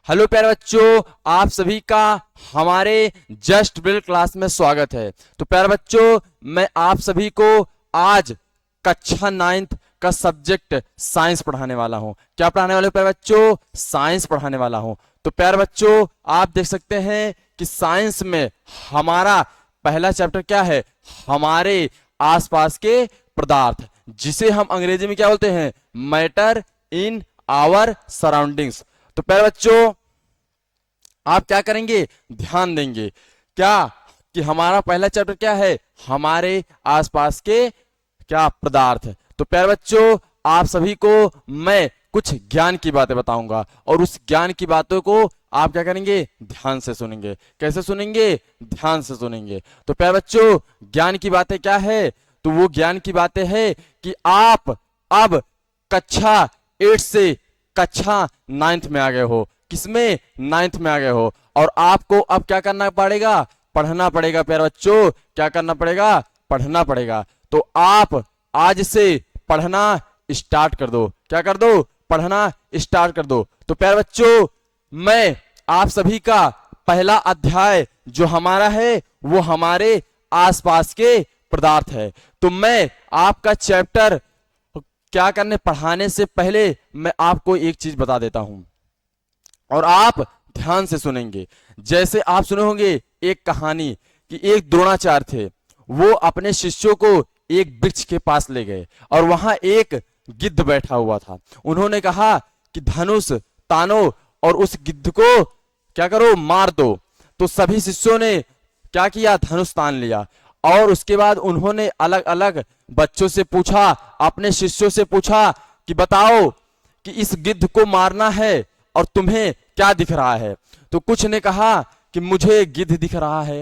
Hello प्यारे बच्चों, आप सभी का हमारे जस्ट बिल्ड क्लास में स्वागत है। तो प्यारे बच्चों, मैं आप सभी को आज कक्षा 9th का सब्जेक्ट साइंस पढ़ाने वाला हूं। क्या पढ़ाने वाले हो प्यारे बच्चों? साइंस पढ़ाने वाला हूं। तो प्यारे बच्चों, आप देख सकते हैं कि साइंस में हमारा पहला चैप्टर क्या है? हमारे आसपास के पदार्थ, जिसे हम अंग्रेजी में क्या बोलते हैं? Matter in our surroundings. तो प्यारे बच्चों, आप क्या करेंगे? ध्यान देंगे क्या कि हमारा पहला चैप्टर क्या है? हमारे आसपास के क्या पदार्थ। तो प्यारे बच्चों, आप सभी को मैं कुछ ज्ञान की बातें बताऊंगा और उस ज्ञान की बातों को आप क्या करेंगे? ध्यान से सुनेंगे। कैसे सुनेंगे? ध्यान से सुनेंगे। तो प्यारे बच्चों, ज्ञान की बातें क्या है? तो वो ज्ञान की बातें है कि आप अब कक्षा 8 से कक्षा 9th में आ गए हो। किसमें? 9th में आ गए हो। और आपको अब क्या करना पड़ेगा? पढ़ना पड़ेगा प्यारे बच्चों। क्या करना पड़ेगा? पढ़ना पड़ेगा। तो आप आज से पढ़ना स्टार्ट कर दो। क्या कर दो? पढ़ना स्टार्ट कर दो। तो प्यारे बच्चों, मैं आप सभी का पहला अध्याय जो हमारा है वो हमारे आसपास के पदार्थ है। तो मैं आपका चैप्टर क्या करने पढ़ाने से पहले मैं आपको एक चीज बता देता हूं और आप ध्यान से सुनेंगे। जैसे आप सुने होंगे एक कहानी कि एक द्रोणाचार्य थे, वो अपने शिष्यों को एक वृक्ष के पास ले गए और वहां एक गिद्ध बैठा हुआ था। उन्होंने कहा कि धनुष तानो और उस गिद्ध को क्या करो? मार दो। तो सभी शिष्यों ने क्या किया? धनुष तान लिया। और उसके बाद उन्होंने अलग अलग बच्चों से पूछा, अपने शिष्यों से पूछा कि बताओ कि इस गिद्ध को मारना है और तुम्हें क्या दिख रहा है? तो कुछ ने कहा कि मुझे गिद्ध दिख रहा है,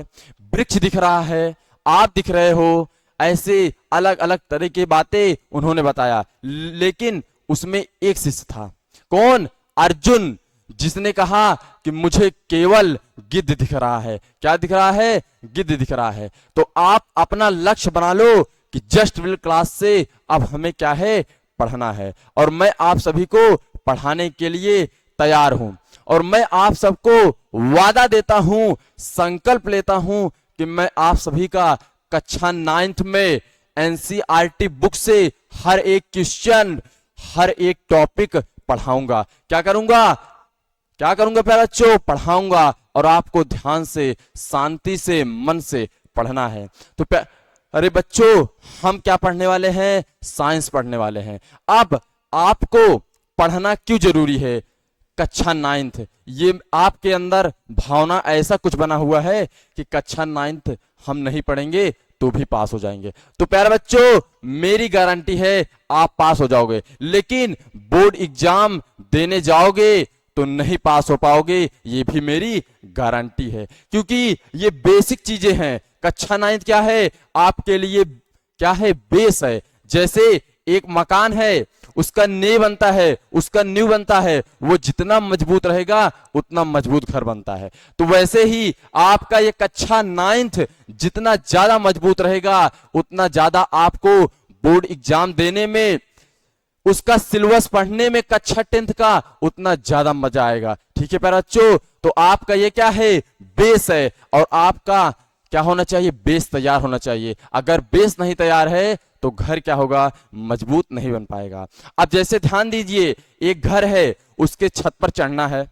वृक्ष दिख रहा है, आप दिख रहे हो। ऐसे अलग अलग तरह की बातें उन्होंने बताया। लेकिन उसमें एक शिष्य था। कौन? अर्जुन, जिसने कहा कि मुझे केवल गिद्ध दिख रहा है। क्या दिख रहा है? गिद्ध दिख रहा है। तो आप अपना लक्ष्य बना लो कि जस्ट बिल्ड क्लास से अब हमें क्या है? पढ़ना है। और मैं आप सभी को पढ़ाने के लिए तैयार हूं और मैं आप सबको वादा देता हूं, संकल्प लेता हूं कि मैं आप सभी का कक्षा 9th में एनसीईआरटी बुक से हर एक क्वेश्चन, हर एक टॉपिक पढ़ाऊंगा। क्या करूंगा? क्या करूंगा प्यारे बच्चों? पढ़ाऊंगा। और आपको ध्यान से, शांति से, मन से पढ़ना है। तो अरे बच्चों, हम क्या पढ़ने वाले हैं? साइंस पढ़ने वाले हैं। अब आपको पढ़ना क्यों जरूरी है? कक्षा 9th, ये आपके अंदर भावना ऐसा कुछ बना हुआ है कि कक्षा 9th हम नहीं पढ़ेंगे तो भी पास हो जाएंगे। तो प्यारे बच्चों, मेरी गारंटी है आप पास हो जाओगे, लेकिन बोर्ड एग्जाम देने जाओगे तो नहीं पास हो पाओगे, ये भी मेरी गारंटी है। क्योंकि ये बेसिक चीजें हैं। कक्षा 9th क्या है? आपके लिए क्या है? बेस है। जैसे एक मकान है, उसका नींव बनता है, उसका नींव बनता है, वो जितना मजबूत रहेगा उतना मजबूत घर बनता है। तो वैसे ही आपका ये कक्षा 9th जितना ज्यादा मजबूत रहेगा उतना ज्यादा आपको बोर्ड एग्जाम देने में, उसका सिलेबस पढ़ने में कक्षा 10th का उतना ज्यादा मजा आएगा। ठीक है प्यारे बच्चों? तो आपका ये क्या है? बेस है। और आपका क्या होना चाहिए? बेस तैयार होना चाहिए। अगर बेस नहीं तैयार है तो घर क्या होगा? मजबूत नहीं बन पाएगा। अब जैसे ध्यान दीजिए, एक घर है, उसके छत पर चढ़ना है।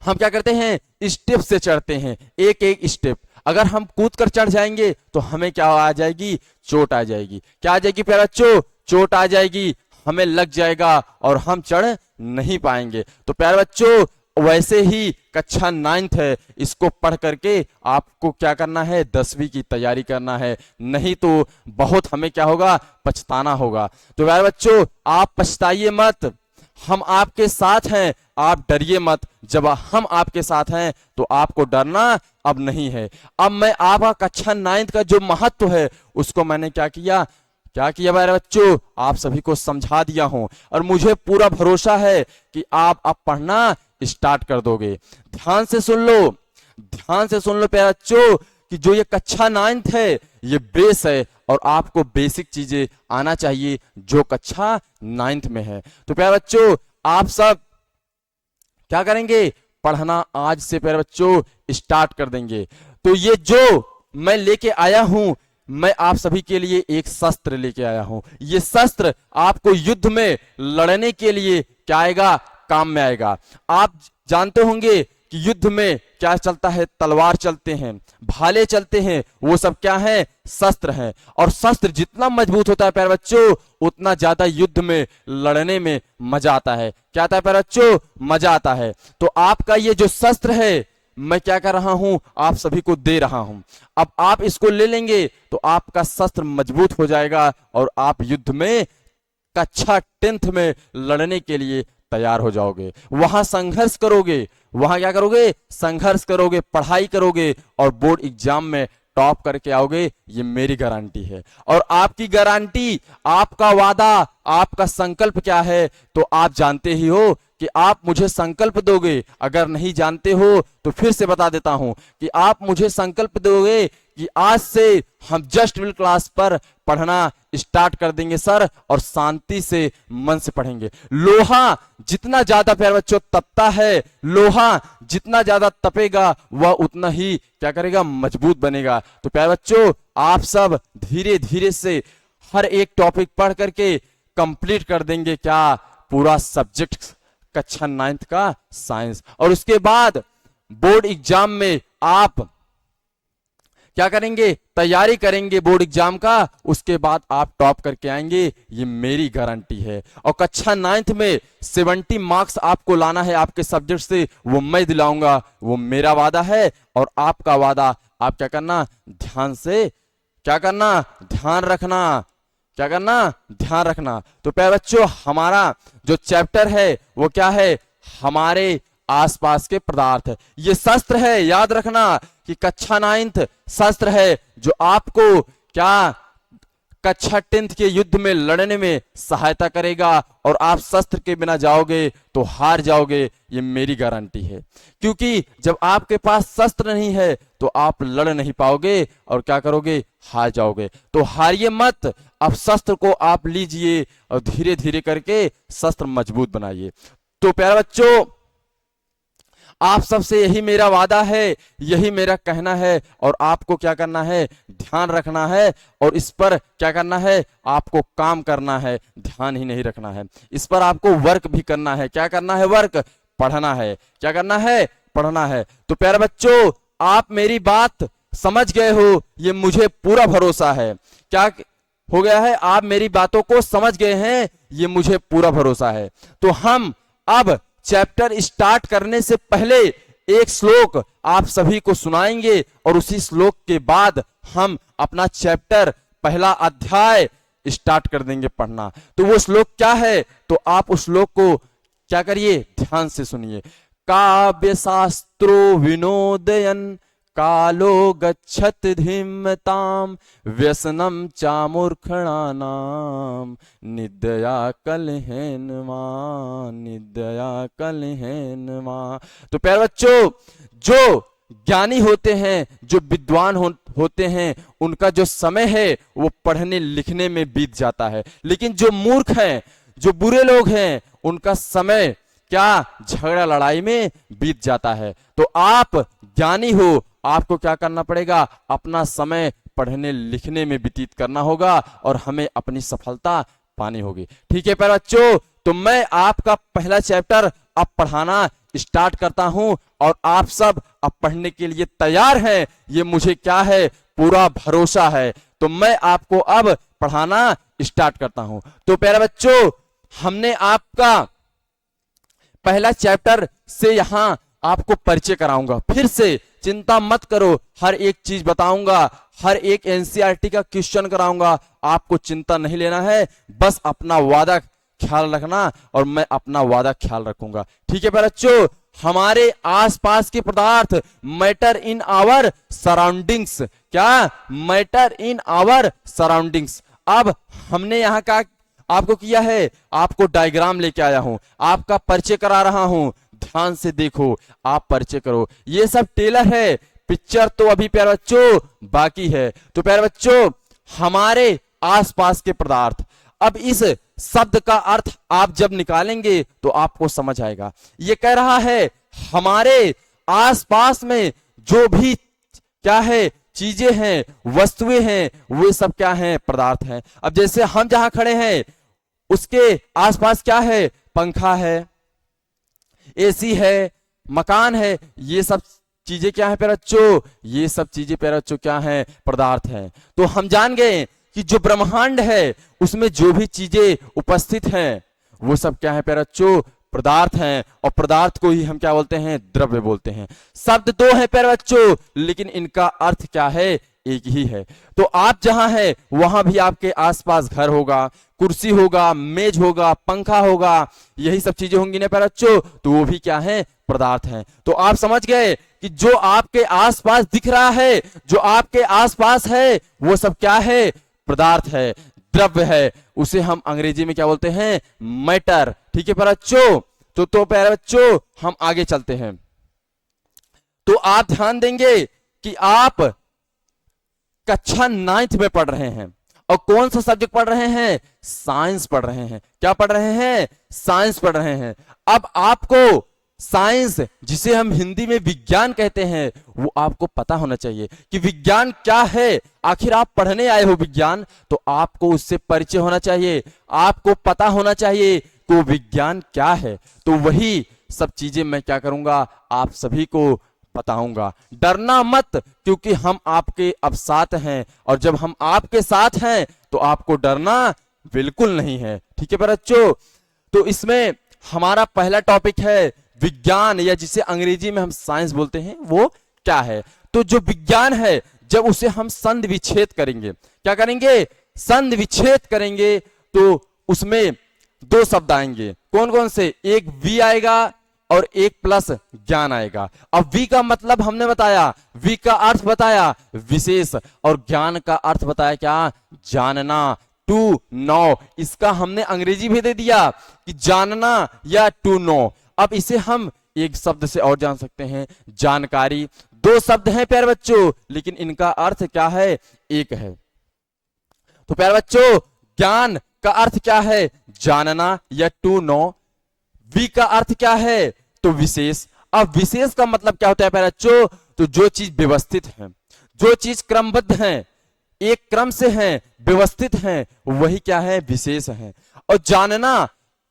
हम क्या करते हैं? स्टेप से चढ़ते हैं, एक एक स्टेप। अगर हम कूद कर चढ़ जाएंगे तो हमें क्या आ जाएगी? चोट आ जाएगी। क्या आ जाएगी प्यारे बच्चों? चोट आ जाएगी, हमें लग जाएगा और हम चढ़ नहीं पाएंगे। तो प्यारे बच्चों, वैसे ही कक्षा 9th है, इसको पढ़ करके आपको क्या करना है? 10वीं की तैयारी करना है। नहीं तो बहुत हमें क्या होगा? पछताना होगा। तो प्यारे बच्चों, आप पछताइए मत, हम आपके साथ हैं, आप डरिए मत। जब हम आपके साथ हैं तो आपको डरना अब नहीं है। अब मैं आपका कक्षा 9th का जो महत्व है उसको मैंने क्या किया? क्या किया मेरे बच्चों? आप सभी को समझा दिया हूं और मुझे पूरा भरोसा है कि आप अब पढ़ना स्टार्ट कर दोगे। ध्यान से सुन लो, ध्यान से सुन लो प्यारे बच्चों कि जो ये कक्षा 9th है ये बेस है और आपको बेसिक चीजें आना चाहिए जो कक्षा 9th में है। तो प्यारे बच्चों, आप सब क्या करेंगे, पढ़ना आज से प्यारे बच्चों स्टार्ट कर देंगे। तो ये जो मैं लेके आया हूं, मैं आप सभी के लिए एक शस्त्र लेके आया हूं। ये शस्त्र आपको युद्ध में लड़ने के लिए क्या आएगा, काम में आएगा। आप जानते होंगे कि युद्ध में क्या चलता है, तलवार चलते हैं, भाले चलते हैं, वो सब क्या है, शस्त्र हैं। और शस्त्र जितना मजबूत होता है प्यारे बच्चों, उतना ज्यादा युद्ध में लड़ने में मजा आता है। क्या आता है प्यारे बच्चों, मजा आता है। तो आपका ये जो शस्त्र है, मैं क्या कर रहा हूं, आप सभी को दे रहा हूं। अब आप इसको ले लेंगे तो आपका शस्त्र मजबूत हो जाएगा और आप युद्ध में कक्षा 10th में लड़ने के लिए तैयार हो जाओगे। वहां संघर्ष करोगे, वहां क्या करोगे, संघर्ष करोगे, पढ़ाई करोगे और बोर्ड एग्जाम में टॉप करके आओगे, ये मेरी गारंटी है। और आपकी गारंटी, आपका वादा, आपका संकल्प क्या है, तो आप जानते ही हो कि आप मुझे संकल्प दोगे। अगर नहीं जानते हो तो फिर से बता देता हूं कि आप मुझे संकल्प दोगे कि आज से हम जस्ट विल क्लास पर पढ़ना स्टार्ट कर देंगे सर, और शांति से मन से पढ़ेंगे। लोहा जितना ज्यादा प्यारे बच्चों तपता है, लोहा जितना ज्यादा तपेगा वह उतना ही क्या करेगा, मजबूत बनेगा। तो प्यारे बच्चों आप सब धीरे धीरे से हर एक टॉपिक पढ़ करके कंप्लीट कर देंगे क्या, पूरा सब्जेक्ट कक्षा 9th का साइंस। और उसके बाद बोर्ड एग्जाम में आप क्या करेंगे, तैयारी करेंगे बोर्ड एग्जाम का, उसके बाद आप टॉप करके आएंगे, ये मेरी गारंटी है। और कक्षा 9th में 70 मार्क्स आपको लाना है आपके सब्जेक्ट से, वो मैं दिलाऊंगा, वो मेरा वादा है। और आपका वादा, आप क्या करना, ध्यान से क्या करना, ध्यान रखना, क्या करना, ध्यान रखना। तो प्यारे बच्चों हमारा जो चैप्टर है वो क्या है, हमारे आसपास के पदार्थ है। ये शस्त्र है, याद रखना कि कक्षा 9th शस्त्र है जो आपको क्या कक्षा 10th के युद्ध में लड़ने में सहायता करेगा। और आप शस्त्र के बिना जाओगे तो हार जाओगे, ये मेरी गारंटी है। क्योंकि जब आपके पास शस्त्र नहीं है तो आप लड़ नहीं पाओगे और क्या करोगे, हार जाओगे। तो हारिए मत, अब शस्त्र को आप लीजिए और धीरे धीरे करके शस्त्र मजबूत बनाइए। तो प्यारे बच्चों आप सबसे यही मेरा वादा है, यही मेरा कहना है। और आपको क्या करना है, ध्यान रखना है और इस पर क्या करना है, आपको काम करना है, ध्यान ही नहीं रखना है, इस पर आपको वर्क भी करना है। क्या करना है, वर्क, पढ़ना है। क्या करना है, पढ़ना है। तो प्यारे बच्चों आप मेरी बात समझ गए हो, ये मुझे पूरा भरोसा है। क्या हो गया है, आप मेरी बातों को समझ गए हैं, ये मुझे पूरा भरोसा है। तो हम अब चैप्टर स्टार्ट करने से पहले एक श्लोक आप सभी को सुनाएंगे और उसी श्लोक के बाद हम अपना चैप्टर पहला अध्याय स्टार्ट कर देंगे पढ़ना। तो वो श्लोक क्या है, तो आप उस श्लोक को क्या करिए, ध्यान से सुनिए। काव्य शास्त्रो विनोदयन कालो गच्छत धीमताम व्यसनम चामूर्खणानाम निद्या कलहेनमा, निद्या कलहेनमा। तो प्यारे बच्चों जो ज्ञानी होते हैं, जो विद्वान होते हैं, उनका जो समय है वो पढ़ने लिखने में बीत जाता है। लेकिन जो मूर्ख हैं, जो बुरे लोग हैं, उनका समय क्या, झगड़ा लड़ाई में बीत जाता है। तो आप ज्ञानी हो, आपको क्या करना पड़ेगा, अपना समय पढ़ने लिखने में व्यतीत करना होगा और हमें अपनी सफलता पानी होगी। ठीक है प्यारे बच्चों, तो मैं आपका पहला चैप्टर अब पढ़ाना स्टार्ट करता हूं और आप सब अब पढ़ने के लिए तैयार हैं, ये मुझे क्या है, पूरा भरोसा है। तो मैं आपको अब पढ़ाना स्टार्ट करता हूं। तो प्यारे बच्चों हमने आपका पहला चैप्टर से यहां आपको परिचय कराऊंगा, फिर से चिंता मत करो, हर एक चीज बताऊंगा, हर एक एनसीईआरटी का क्वेश्चन कराऊंगा, आपको चिंता नहीं लेना है, बस अपना वादा ख्याल रखना और मैं अपना वादा ख्याल रखूंगा। ठीक है बच्चों, हमारे आसपास के पदार्थ मैटर इन आवर सराउंडिंग्स, क्या, मैटर इन आवर सराउंडिंग्स। अब हमने यहाँ का आपको किया है, आपको डायग्राम लेके आया हूं, आपका परिचय करा रहा हूं, ध्यान से देखो, आप परिचय करो। ये सब टेलर है, पिक्चर तो अभी प्यारे बच्चों बाकी है। तो प्यारे बच्चों हमारे आसपास के पदार्थ, अब इस शब्द का अर्थ आप जब निकालेंगे तो आपको समझ आएगा। ये कह रहा है हमारे आसपास में जो भी क्या है चीजें हैं, वस्तुएं हैं, वे सब क्या हैं, पदार्थ हैं। अब जैसे हम जहां खड़े हैं उसके आसपास क्या है, पंखा है, एसी है, मकान है, ये सब चीजें क्या है प्यारे बच्चों, ये सब चीजें प्यारे बच्चों क्या हैं, पदार्थ हैं। तो हम जान गए कि जो ब्रह्मांड है उसमें जो भी चीजें उपस्थित हैं वो सब क्या है प्यारे बच्चों, पदार्थ हैं। और पदार्थ को ही हम क्या बोलते हैं, द्रव्य बोलते हैं। शब्द दो है प्यारे बच्चों, लेकिन इनका अर्थ क्या है, एक ही है। तो आप जहां है वहां भी आपके आसपास घर होगा, कुर्सी होगा, मेज होगा, पंखा होगा, यही सब चीजें होंगी ना प्यारे बच्चों, तो वो भी क्या है, पदार्थ हैं। तो आप समझ गए कि जो आपके आसपास दिख रहा है, जो आपके आसपास है, वो सब क्या है, पदार्थ है, द्रव्य है। उसे हम अंग्रेजी में क्या बोलते हैं, मैटर। ठीक है प्यारे बच्चों, तो प्यारे बच्चों हम आगे चलते हैं। तो आप ध्यान देंगे कि आप कक्षा 9th में पढ़ रहे हैं और कौन सा सब्जेक्ट पढ़ रहे हैं, साइंस पढ़ रहे हैं। क्या पढ़ रहे हैं, साइंस पढ़ रहे हैं। अब आपको साइंस, जिसे हम हिंदी में विज्ञान कहते हैं, वो आपको पता होना चाहिए कि विज्ञान क्या है। आखिर आप पढ़ने आए हो विज्ञान, तो आपको उससे परिचय होना चाहिए, आपको पता होना चाहिए कि विज्ञान क्या है। तो वही सब चीजें मैं क्या करूंगा, आप सभी को बताऊंगा। डरना मत, क्योंकि हम आपके अब साथ हैं, और जब हम आपके साथ हैं तो आपको डरना बिल्कुल नहीं है। ठीक है बच्चों, तो इसमें हमारा पहला टॉपिक है विज्ञान, या जिसे अंग्रेजी में हम साइंस बोलते हैं, वो क्या है। तो जो विज्ञान है, जब उसे हम संधि विच्छेद करेंगे, क्या करेंगे, संधि विच्छेद करेंगे, तो उसमें दो शब्द आएंगे। कौन कौन से, एक वी आएगा और एक प्लस ज्ञान आएगा। अब वी का मतलब हमने बताया, वी का अर्थ बताया विशेष, और ज्ञान का अर्थ बताया क्या, जानना, टू नो। इसका हमने अंग्रेजी भी दे दिया कि जानना या टू नो। अब इसे हम एक शब्द से और जान सकते हैं, जानकारी। दो शब्द हैं प्यारे बच्चों, लेकिन इनका अर्थ क्या है, एक है। तो प्यारे बच्चों, ज्ञान का अर्थ क्या है, जानना या टू नो। वी का अर्थ क्या है, तो विशेष। अब विशेष का मतलब क्या होता है प्यारे बच्चों, तो जो चीज व्यवस्थित है, जो चीज क्रमबद्ध है, एक क्रम से है, व्यवस्थित है, वही क्या है, विशेष है। और जानना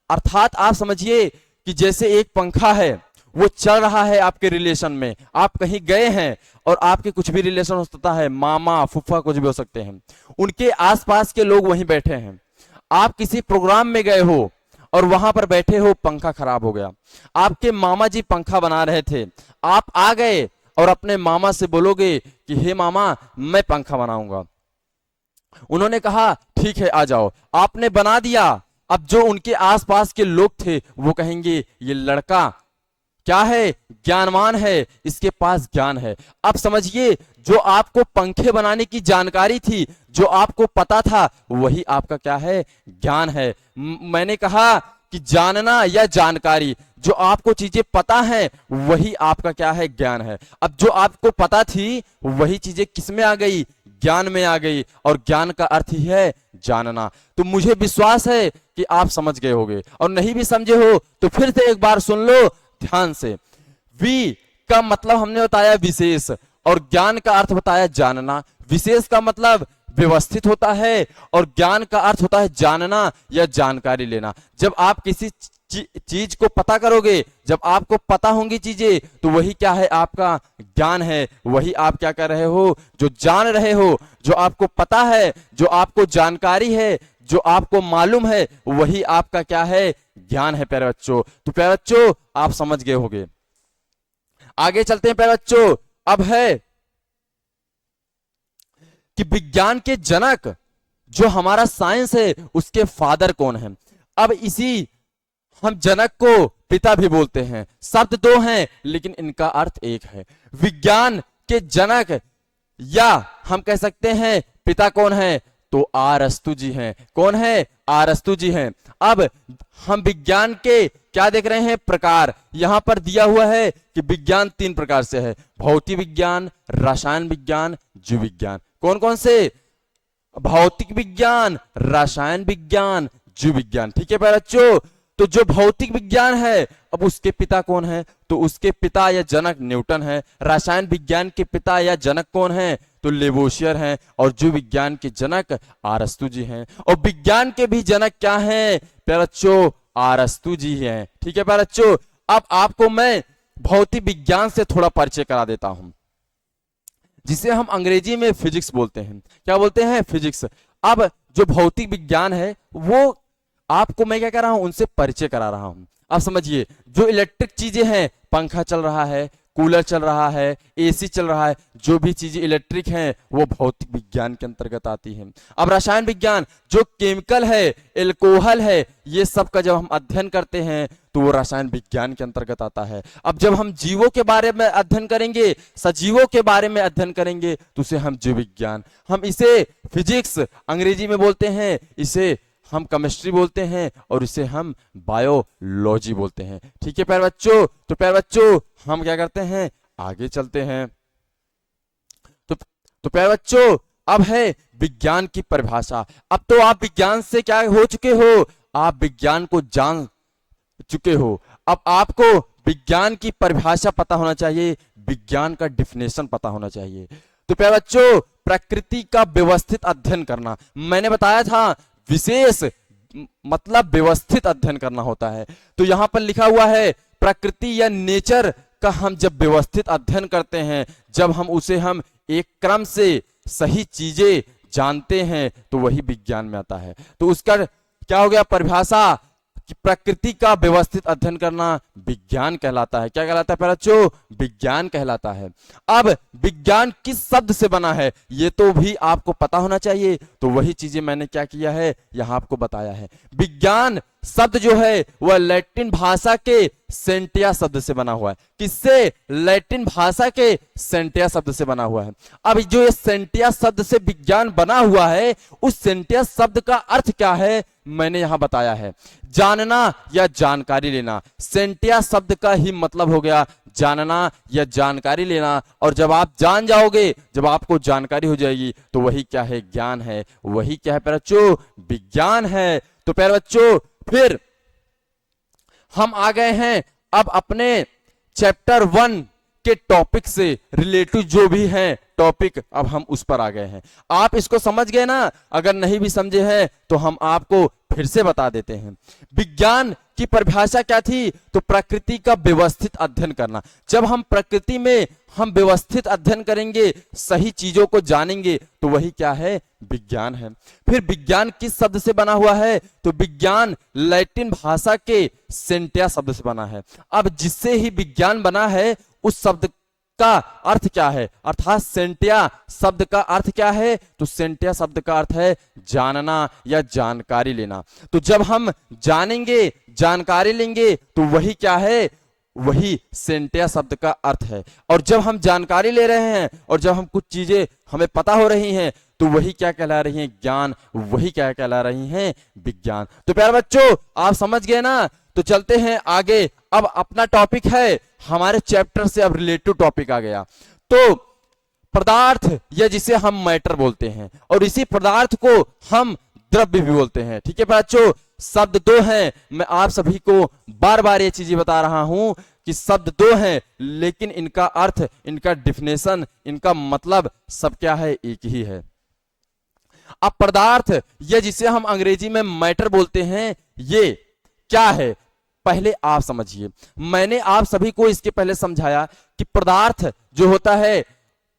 अर्थात आप समझिए कि जैसे एक पंखा है, वो चल रहा है आपके रिलेशन में, आप कहीं गए हैं और आपके कुछ भी रिलेशन हो सकता है, मामा फूफा कुछ भी हो सकते हैं, उनके आसपास के लोग वहीं बैठे हैं। आप किसी प्रोग्राम में गए हो और वहां पर बैठे हो, पंखा खराब हो गया, आपके मामा जी पंखा बना रहे थे, आप आ गए और अपने मामा से बोलोगे कि हे मामा मैं पंखा बनाऊंगा। उन्होंने कहा ठीक है आ जाओ, आपने बना दिया। अब जो उनके आसपास के लोग थे वो कहेंगे ये लड़का क्या है, ज्ञानवान है, इसके पास ज्ञान है। अब समझिए, जो आपको पंखे बनाने की जानकारी थी, जो आपको पता था, वही आपका क्या है, ज्ञान है। मैंने कहा कि जानना या जानकारी, जो आपको चीजें पता है वही आपका क्या है, ज्ञान है। अब जो आपको पता थी वही चीजें किस में आ गई, ज्ञान में आ गई, और ज्ञान का अर्थ ही है जानना। तो मुझे विश्वास है कि आप समझ गए होंगे, और नहीं भी समझे हो तो फिर से एक बार सुन लो ध्यान से। वी का मतलब हमने बताया विशेष, और ज्ञान का अर्थ बताया जानना। विशेष का मतलब व्यवस्थित होता है, और ज्ञान का अर्थ होता है जानना या जानकारी लेना। जब आप किसी चीज को पता करोगे, जब आपको पता होंगी चीजें, तो वही क्या है, आपका ज्ञान है। वही आप क्या कर रहे हो, जो जान रहे हो, जो आपको पता है, जो आपको जानकारी है, जो आपको मालूम है, वही आपका क्या है, ज्ञान है प्यारे बच्चों। तो प्यारे बच्चों आप समझ गए होंगे। आगे चलते हैं प्यारे बच्चों। अब है कि विज्ञान के जनक, जो हमारा साइंस है, उसके फादर कौन है। अब इसी हम जनक को पिता भी बोलते हैं। शब्द दो हैं लेकिन इनका अर्थ एक है। विज्ञान के जनक या हम कह सकते हैं पिता कौन है, तो अरस्तु जी हैं। कौन है, अरस्तु जी हैं। अब हम विज्ञान के क्या देख रहे हैं, प्रकार। यहां पर दिया हुआ है कि विज्ञान 3 प्रकार से है, भौतिक विज्ञान, रसायन विज्ञान, जीव विज्ञान। कौन कौन से, भौतिक विज्ञान, रसायन विज्ञान, जीव विज्ञान। ठीक है प्यारे बच्चों, तो जो भौतिक विज्ञान है, अब उसके पिता कौन है? तो उसके पिता या जनक न्यूटन है। रसायन विज्ञान के पिता या जनक कौन है? तो लेवोसियर हैं। और जीव विज्ञान के जनक अरस्तु जी हैं। और विज्ञान के भी जनक क्या हैं प्यारे बच्चों? अरस्तु जी हैं। ठीक है प्यारे बच्चों, अब आपको मैं भौतिक विज्ञान से थोड़ा परिचय करा देता हूं, जिसे हम अंग्रेजी में फिजिक्स बोलते हैं। क्या बोलते हैं? फिजिक्स। अब जो भौतिक विज्ञान है वो आपको मैं क्या कर रहा हूं? उनसे परिचय करा रहा हूं। अब समझिए, जो इलेक्ट्रिक चीजें हैं, पंखा चल रहा है, कूलर चल रहा है, एसी चल रहा है, जो भी चीजें इलेक्ट्रिक हैं वो भौतिक विज्ञान के अंतर्गत आती हैं। अब रसायन विज्ञान, जो केमिकल है, एल्कोहल है, ये सब का जब हम अध्ययन करते हैं तो वो रसायन विज्ञान के अंतर्गत आता है। अब जब हम जीवों के बारे में अध्ययन करेंगे, सजीवों के बारे में अध्ययन करेंगे, तो उसे हम जीव विज्ञान, हम इसे फिजिक्स अंग्रेजी में बोलते हैं, इसे हम केमिस्ट्री बोलते हैं, और इसे हम बायोलॉजी बोलते हैं। ठीक है प्यारे बच्चों, तो प्यारे बच्चों हम क्या करते हैं? आगे चलते हैं। तो प्यारे बच्चों, अब है विज्ञान की परिभाषा। अब तो आप विज्ञान से क्या हो चुके हो? आप विज्ञान को जान चुके हो। अब आपको विज्ञान की परिभाषा पता होना चाहिए, विज्ञान का डिफिनेशन पता होना चाहिए। तो प्यारे बच्चों, प्रकृति का व्यवस्थित अध्ययन करना, मैंने बताया था विशेष मतलब व्यवस्थित अध्ययन करना होता है। तो यहां पर लिखा हुआ है प्रकृति या नेचर का हम जब व्यवस्थित अध्ययन करते हैं, जब हम उसे हम एक क्रम से सही चीजें जानते हैं, तो वही विज्ञान में आता है। तो उसका क्या हो गया परिभाषा? कि प्रकृति का व्यवस्थित अध्ययन करना विज्ञान कहलाता है। क्या कहलाता है प्यारे बच्चों? विज्ञान कहलाता है। अब विज्ञान किस शब्द से बना है ये तो भी आपको पता होना चाहिए, तो वही चीजें मैंने क्या किया है, यहां आपको बताया है। विज्ञान शब्द जो है वह लैटिन भाषा के सेंटिया शब्द से बना हुआ है। किससे? लैटिन भाषा के सेंटिया शब्द से बना हुआ है। अब जो ये सेंटिया शब्द से विज्ञान बना हुआ है, उस सेंटिया शब्द का अर्थ क्या है मैंने यहां बताया है, जानना या जानकारी लेना। सेंटिया शब्द का ही मतलब हो गया जानना या जानकारी लेना। और जब आप जान जाओगे, जब आपको जानकारी हो जाएगी, तो वही क्या है? ज्ञान है। वही क्या है प्यारे बच्चों? विज्ञान है। तो प्यारे बच्चों, फिर हम आ गए हैं अब अपने चैप्टर 1 के टॉपिक से रिलेटिव जो भी हैं टॉपिक, अब हम उस पर आ गए हैं। आप इसको समझ गए ना? अगर नहीं भी समझे हैं तो हम आपको फिर से बता देते हैं। विज्ञान की परिभाषा क्या थी? तो प्रकृति का व्यवस्थित अध्ययन करना। जब हम प्रकृति में हम व्यवस्थित अध्ययन करेंगे, सही चीजों को जानेंगे, तो वही क्या है? विज्ञान है। फिर विज्ञान किस शब्द से बना हुआ है? तो विज्ञान लैटिन भाषा के सेंटिया शब्द से बना है। अब जिससे ही विज्ञान बना है, उस शब्द का अर्थ क्या है? अर्थात सेंटिया शब्द का अर्थ क्या है? तो सेंटिया शब्द का अर्थ है जानना या जानकारी लेना। तो जब हम जानेंगे, जानकारी लेंगे, तो वही क्या है? वही सेंटिया शब्द का अर्थ है। और जब हम जानकारी ले रहे हैं और जब हम कुछ चीजें हमें पता हो रही हैं, तो वही क्या कहला रही हैं? ज्ञान। वही क्या कहला रही हैं? विज्ञान। तो प्यारे बच्चों, आप समझ गए ना? तो चलते हैं आगे। अब अपना टॉपिक है हमारे चैप्टर से, अब रिलेटिव टॉपिक आ गया। तो पदार्थ या जिसे हम मैटर बोलते हैं, और इसी पदार्थ को हम द्रव्य भी बोलते हैं। ठीक है बच्चों, शब्द दो हैं। मैं आप सभी को बार बार ये चीजें बता रहा हूं कि शब्द दो हैं, लेकिन इनका अर्थ, इनका डिफिनेशन, इनका मतलब सब क्या है? एक ही है। अब पदार्थ या जिसे हम अंग्रेजी में मैटर बोलते हैं, ये क्या है पहले आप समझिए। मैंने आप सभी को इसके पहले समझाया कि पदार्थ जो होता है,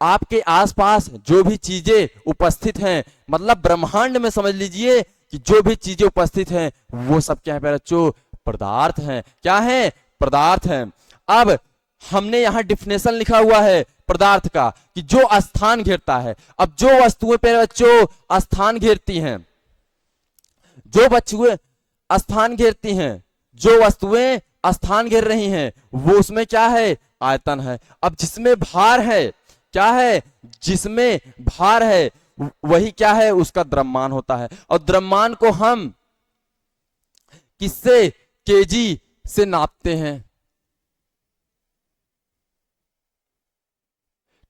आपके आसपास जो भी चीजें उपस्थित हैं, मतलब ब्रह्मांड में समझ लीजिए कि जो भी चीजें उपस्थित हैं वो सब क्या है प्यारे बच्चों? पदार्थ हैं। क्या है? पदार्थ हैं। अब हमने यहां डिफिनेशन लिखा हुआ है पदार्थ का कि जो स्थान घेरता है। अब जो वस्तुएं प्यारे बच्चों स्थान घेरती हैं, जो वस्तुएं स्थान घेरती हैं, जो वस्तुएं स्थान घेर रही हैं, वो उसमें क्या है? आयतन है। अब जिसमें भार है, क्या है? जिसमें भार है वही क्या है? उसका द्रव्यमान होता है। और द्रव्यमान को हम किससे? केजी से नापते हैं।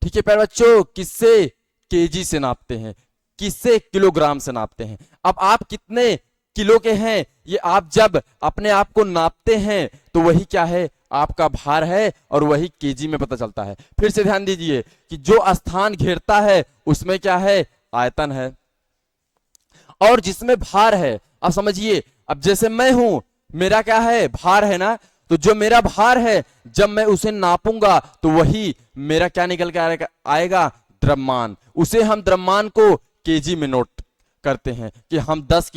ठीक है प्यारे बच्चों, किससे? केजी से नापते हैं। किससे? किलोग्राम से नापते हैं। अब आप कितने किलो के हैं ये आप जब अपने आप को नापते हैं तो वही क्या है? आपका भार है, और वही केजी में पता चलता है। फिर से ध्यान दीजिए कि जो स्थान घेरता है उसमें क्या है? आयतन है, और जिसमें भार है, अब समझिए, अब जैसे मैं हूं, मेरा क्या है? भार है ना, तो जो मेरा भार है जब मैं उसे नापूंगा तो वही मेरा क्या निकल के आएगा? द्रव्यमान। उसे हम द्रव्यमान को केजी में नोट करते हैं कि हम 10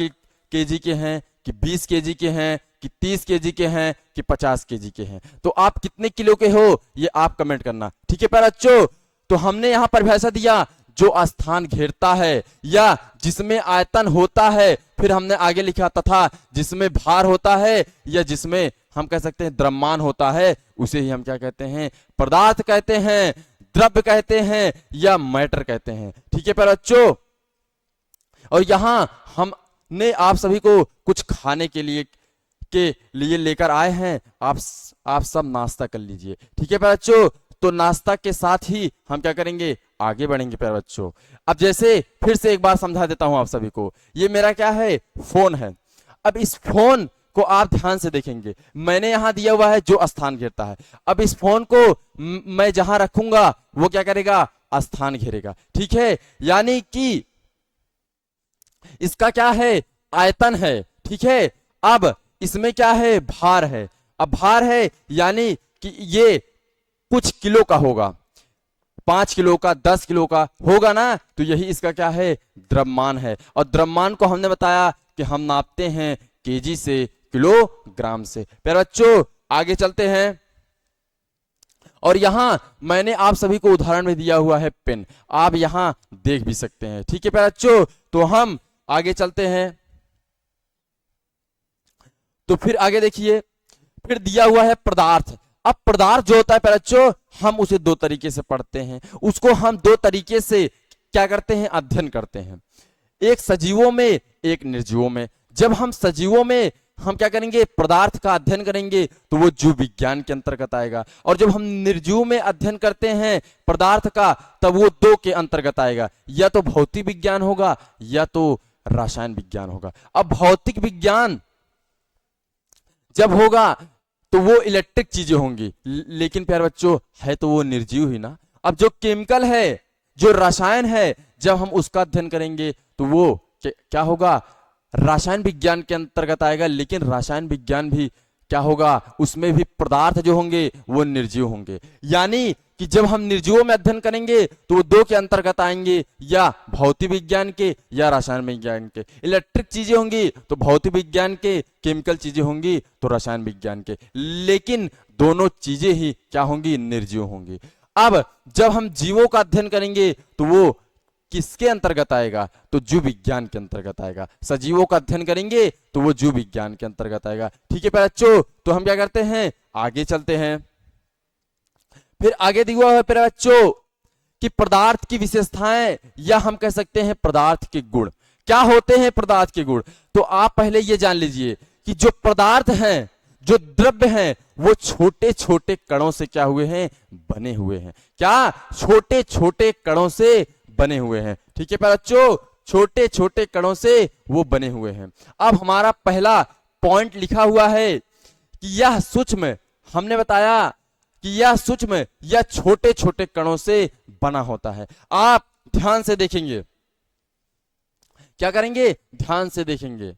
केजी के हैं, कि 20 केजी के हैं, कि 30 केजी के हैं, कि 50 केजी के हैं। तो आप कितने किलो के हो ये आप कमेंट करना, ठीक है प्यारे बच्चों। तो हमने यहां परिभाषा दिया जो स्थान घेरता है या जिसमें आयतन होता है, फिर हमने आगे लिखा तथा जिसमें भार होता है या जिसमें हम कह सकते हैं द्रव्यमान होता है, उसे ही हम क्या कहते हैं? पदार्थ कहते हैं, द्रव्य कहते हैं, या मैटर कहते हैं, ठीक है प्यारे बच्चों। और यहां हमने आप सभी को कुछ खाने के लिए लेकर आए हैं। आप सब नाश्ता कर लीजिए, ठीक है प्यारे बच्चों। तो नाश्ता के साथ ही हम क्या करेंगे? आगे बढ़ेंगे प्यारे बच्चों। अब जैसे फिर से एक बार समझा देता हूं आप सभी को, ये मेरा क्या है? फोन है। अब इस फोन को आप ध्यान से देखेंगे, मैंने यहां दिया हुआ है जो स्थान घेरता है। अब इस फोन को मैं जहां रखूंगा वो क्या करेगा? स्थान घेरेगा, ठीक है। यानी कि इसका क्या है? आयतन है, ठीक है। अब इसमें क्या है? भार है। अब भार है यानी कि ये कुछ किलो का होगा, 5 किलो का, 10 किलो का होगा ना, तो यही इसका क्या है? द्रव्यमान है। और द्रव्यमान को हमने बताया कि हम नापते हैं केजी से, किलोग्राम से। प्यारे बच्चों आगे चलते हैं, और यहां मैंने आप सभी को उदाहरण में दिया हुआ है पेन, आप यहां देख भी सकते हैं, ठीक है प्यारे बच्चों। तो हम आगे चलते हैं, तो फिर आगे देखिए, फिर दिया हुआ है पदार्थ। अब पदार्थ जो होता है प्यारे बच्चों, हम उसे दो तरीके से पढ़ते हैं, उसको हम दो तरीके से क्या करते हैं? अध्ययन करते हैं, एक सजीवों में, एक निर्जीवों में। जब हम सजीवों में हम क्या करेंगे? पदार्थ का अध्ययन करेंगे तो वो जीव विज्ञान के अंतर्गत आएगा, और जब हम निर्जीव में अध्ययन करते हैं पदार्थ का तब वो दो के अंतर्गत आएगा, या तो भौतिक विज्ञान होगा या तो रसायन विज्ञान होगा। अब भौतिक विज्ञान जब होगा तो वो इलेक्ट्रिक चीजें होंगी, लेकिन प्यारे बच्चों है तो वो निर्जीव ही ना। अब जो केमिकल है, जो रसायन है, जब हम उसका अध्ययन करेंगे तो वो क्या होगा? रसायन विज्ञान के अंतर्गत आएगा, लेकिन रसायन विज्ञान भी क्या होगा? उसमें भी पदार्थ जो होंगे वो निर्जीव होंगे। यानी कि जब हम निर्जीवों में अध्ययन करेंगे तो वो दो के अंतर्गत आएंगे, या भौतिक विज्ञान के या रसायन विज्ञान के। इलेक्ट्रिक चीजें होंगी तो भौतिक विज्ञान के, केमिकल चीजें होंगी तो रसायन विज्ञान के, लेकिन दोनों चीजें ही क्या होंगी? निर्जीव होंगी। अब जब हम जीवों का अध्ययन करेंगे तो वो किसके अंतर्गत आएगा? तो जीव विज्ञान के अंतर्गत आएगा। सजीवों का अध्ययन करेंगे तो वो जीव विज्ञान के अंतर्गत आएगा, ठीक है प्यारे बच्चों। तो हम क्या करते हैं? आगे चलते हैं। फिर आगे दिया हुआ है प्यारे बच्चों कि पदार्थ की विशेषताएं, या हम कह सकते हैं पदार्थ के गुण। क्या होते हैं पदार्थ के गुण? तो आप पहले ये जान लीजिए कि जो पदार्थ हैं, जो द्रव्य हैं, वो छोटे छोटे कणों से क्या हुए हैं? बने हुए हैं। क्या? छोटे छोटे कणों से बने हुए हैं, ठीक है प्यारे बच्चों। छोटे छोटे कणों से वो बने हुए हैं। अब हमारा पहला पॉइंट लिखा हुआ है कि यह सूक्ष्म, हमने बताया कि यह सूक्ष्म या छोटे छोटे कणों से बना होता है। आप ध्यान से देखेंगे, क्या करेंगे? ध्यान से देखेंगे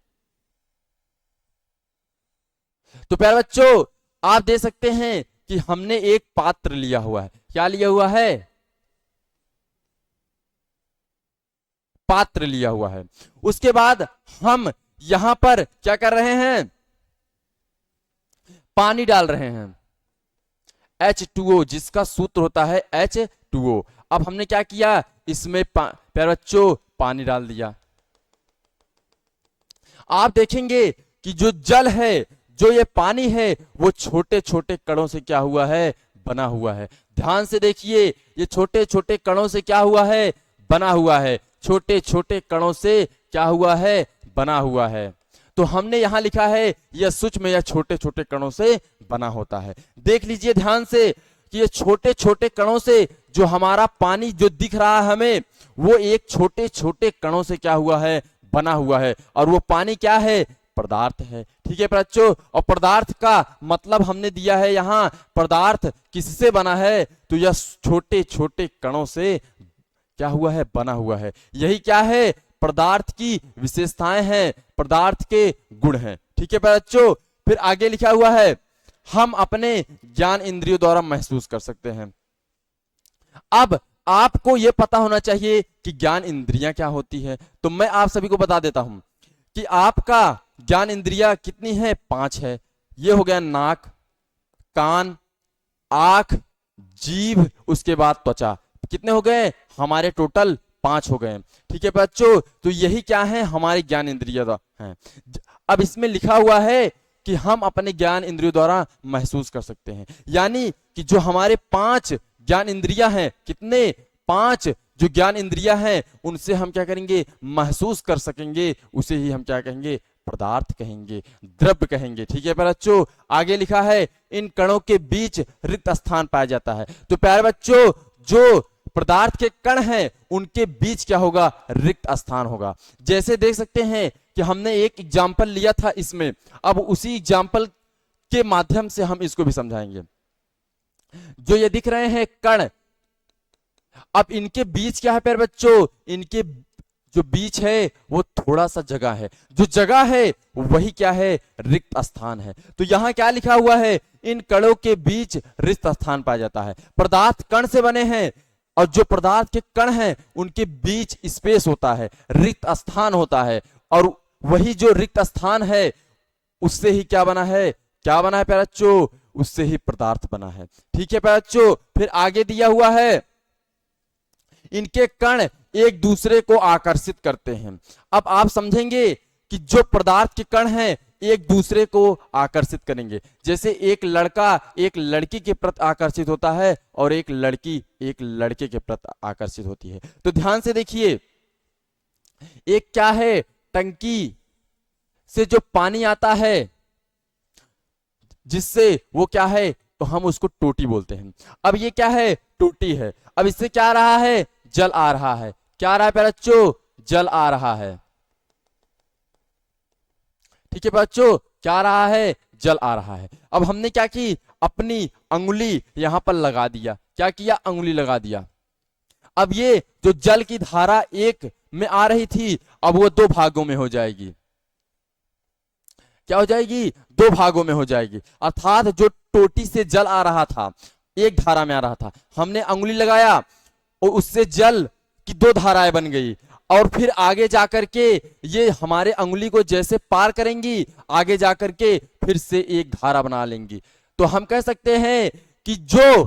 तो प्यारे बच्चों आप देख सकते हैं कि हमने एक पात्र लिया हुआ है। क्या लिया हुआ है? पात्र लिया हुआ है। उसके बाद हम यहां पर क्या कर रहे हैं? पानी डाल रहे हैं, H2O, जिसका सूत्र होता है H2O। अब हमने क्या किया? इसमें प्यारे बच्चों पानी डाल दिया। आप देखेंगे कि जो जल है, जो ये पानी है, वो छोटे छोटे कणों से क्या हुआ है? बना हुआ है। ध्यान से देखिए, ये छोटे छोटे कणों से क्या हुआ है? बना हुआ है। छोटे छोटे कणों से क्या हुआ है? बना हुआ है। तो हमने यहां लिखा है यह सूक्ष्म या छोटे छोटे कणों से बना होता है। देख लीजिए ध्यान से कि ये छोटे छोटे कणों से जो हमारा पानी जो दिख रहा है हमें, वो एक छोटे छोटे कणों से क्या हुआ है, बना हुआ है। और वो पानी क्या है, पदार्थ है। ठीक है बच्चों, और पदार्थ का मतलब हमने दिया है यहाँ, पदार्थ किससे बना है, तो यह छोटे छोटे कणों से क्या हुआ है, बना हुआ है। यही क्या है, पदार्थ की विशेषताएं हैं, पदार्थ के गुण हैं। ठीक है बच्चों, फिर आगे लिखा हुआ है, हम अपने ज्ञान इंद्रियों द्वारा महसूस कर सकते हैं। अब आपको यह पता होना चाहिए कि ज्ञान इंद्रियां क्या होती है। तो मैं आप सभी को बता देता हूं कि आपका ज्ञान इंद्रियां कितनी है, 5 है। ये हो गया नाक, कान, आंख, जीभ, उसके बाद त्वचा। कितने हो गए हमारे, टोटल 5 हो गए। ठीक है बच्चों, तो यही क्या है, हमारे ज्ञान इंद्रियां हैं। अब इसमें लिखा हुआ है कि हम अपने ज्ञान इंद्रियों द्वारा महसूस कर सकते हैं, यानी कि जो हमारे 5 ज्ञान इंद्रियां हैं, कितने, 5 जो ज्ञान इंद्रियां हैं, उनसे हम क्या करेंगे, महसूस कर सकेंगे। उसे ही हम क्या कहेंगे, पदार्थ कहेंगे, द्रव्य कहेंगे। ठीक है बच्चों, आगे लिखा है, इन कणों के बीच रिक्त स्थान पाया जाता है। तो प्यारे बच्चों, जो पदार्थ के कण हैं, उनके बीच क्या होगा, रिक्त स्थान होगा। जैसे देख सकते हैं कि हमने एक एग्जाम्पल लिया था इसमें, अब उसी एग्जाम्पल के माध्यम से हम इसको भी समझाएंगे। जो ये दिख रहे हैं कण, अब इनके बीच क्या है प्यारे बच्चों, इनके जो बीच है वो थोड़ा सा जगह है, जो जगह है वही क्या है, रिक्त स्थान है। तो यहां क्या लिखा हुआ है, इन कणों के बीच रिक्त स्थान पाया जाता है। पदार्थ कण से बने हैं, और जो पदार्थ के कण हैं उनके बीच स्पेस होता है, रिक्त स्थान होता है, और वही जो रिक्त स्थान है उससे ही क्या बना है, क्या बना है प्यारे बच्चों, उससे ही पदार्थ बना है। ठीक है प्यारे बच्चों, फिर आगे दिया हुआ है, इनके कण एक दूसरे को आकर्षित करते हैं। अब आप समझेंगे कि जो पदार्थ के कण हैं एक दूसरे को आकर्षित करेंगे। जैसे एक लड़का एक लड़की के प्रति आकर्षित होता है, और एक लड़की एक लड़के के प्रति आकर्षित होती है। तो ध्यान से देखिए, एक क्या है, टंकी से जो पानी आता है, जिससे वो क्या है, तो हम उसको टोटी बोलते हैं। अब ये क्या है, टोटी है। अब इससे क्या आ रहा है, जल आ रहा है। क्या आ रहा है प्यारे बच्चों, जल आ रहा है। ठीक है बच्चों, क्या आ रहा है, जल आ रहा है। अब हमने क्या की, अपनी अंगुली यहां पर लगा दिया। क्या किया, अंगुली लगा दिया। अब ये जो जल की धारा एक में आ रही थी, अब वो 2 भागों में हो जाएगी। क्या हो जाएगी, 2 भागों में हो जाएगी। अर्थात जो टोटी से जल आ रहा था, एक धारा में आ रहा था, हमने अंगुली लगाया और उससे जल की 2 धाराएं बन गई। और फिर आगे जाकर के ये हमारे अंगुली को जैसे पार करेंगी, आगे जाकर के फिर से एक धारा बना लेंगी। तो हम कह सकते हैं कि जो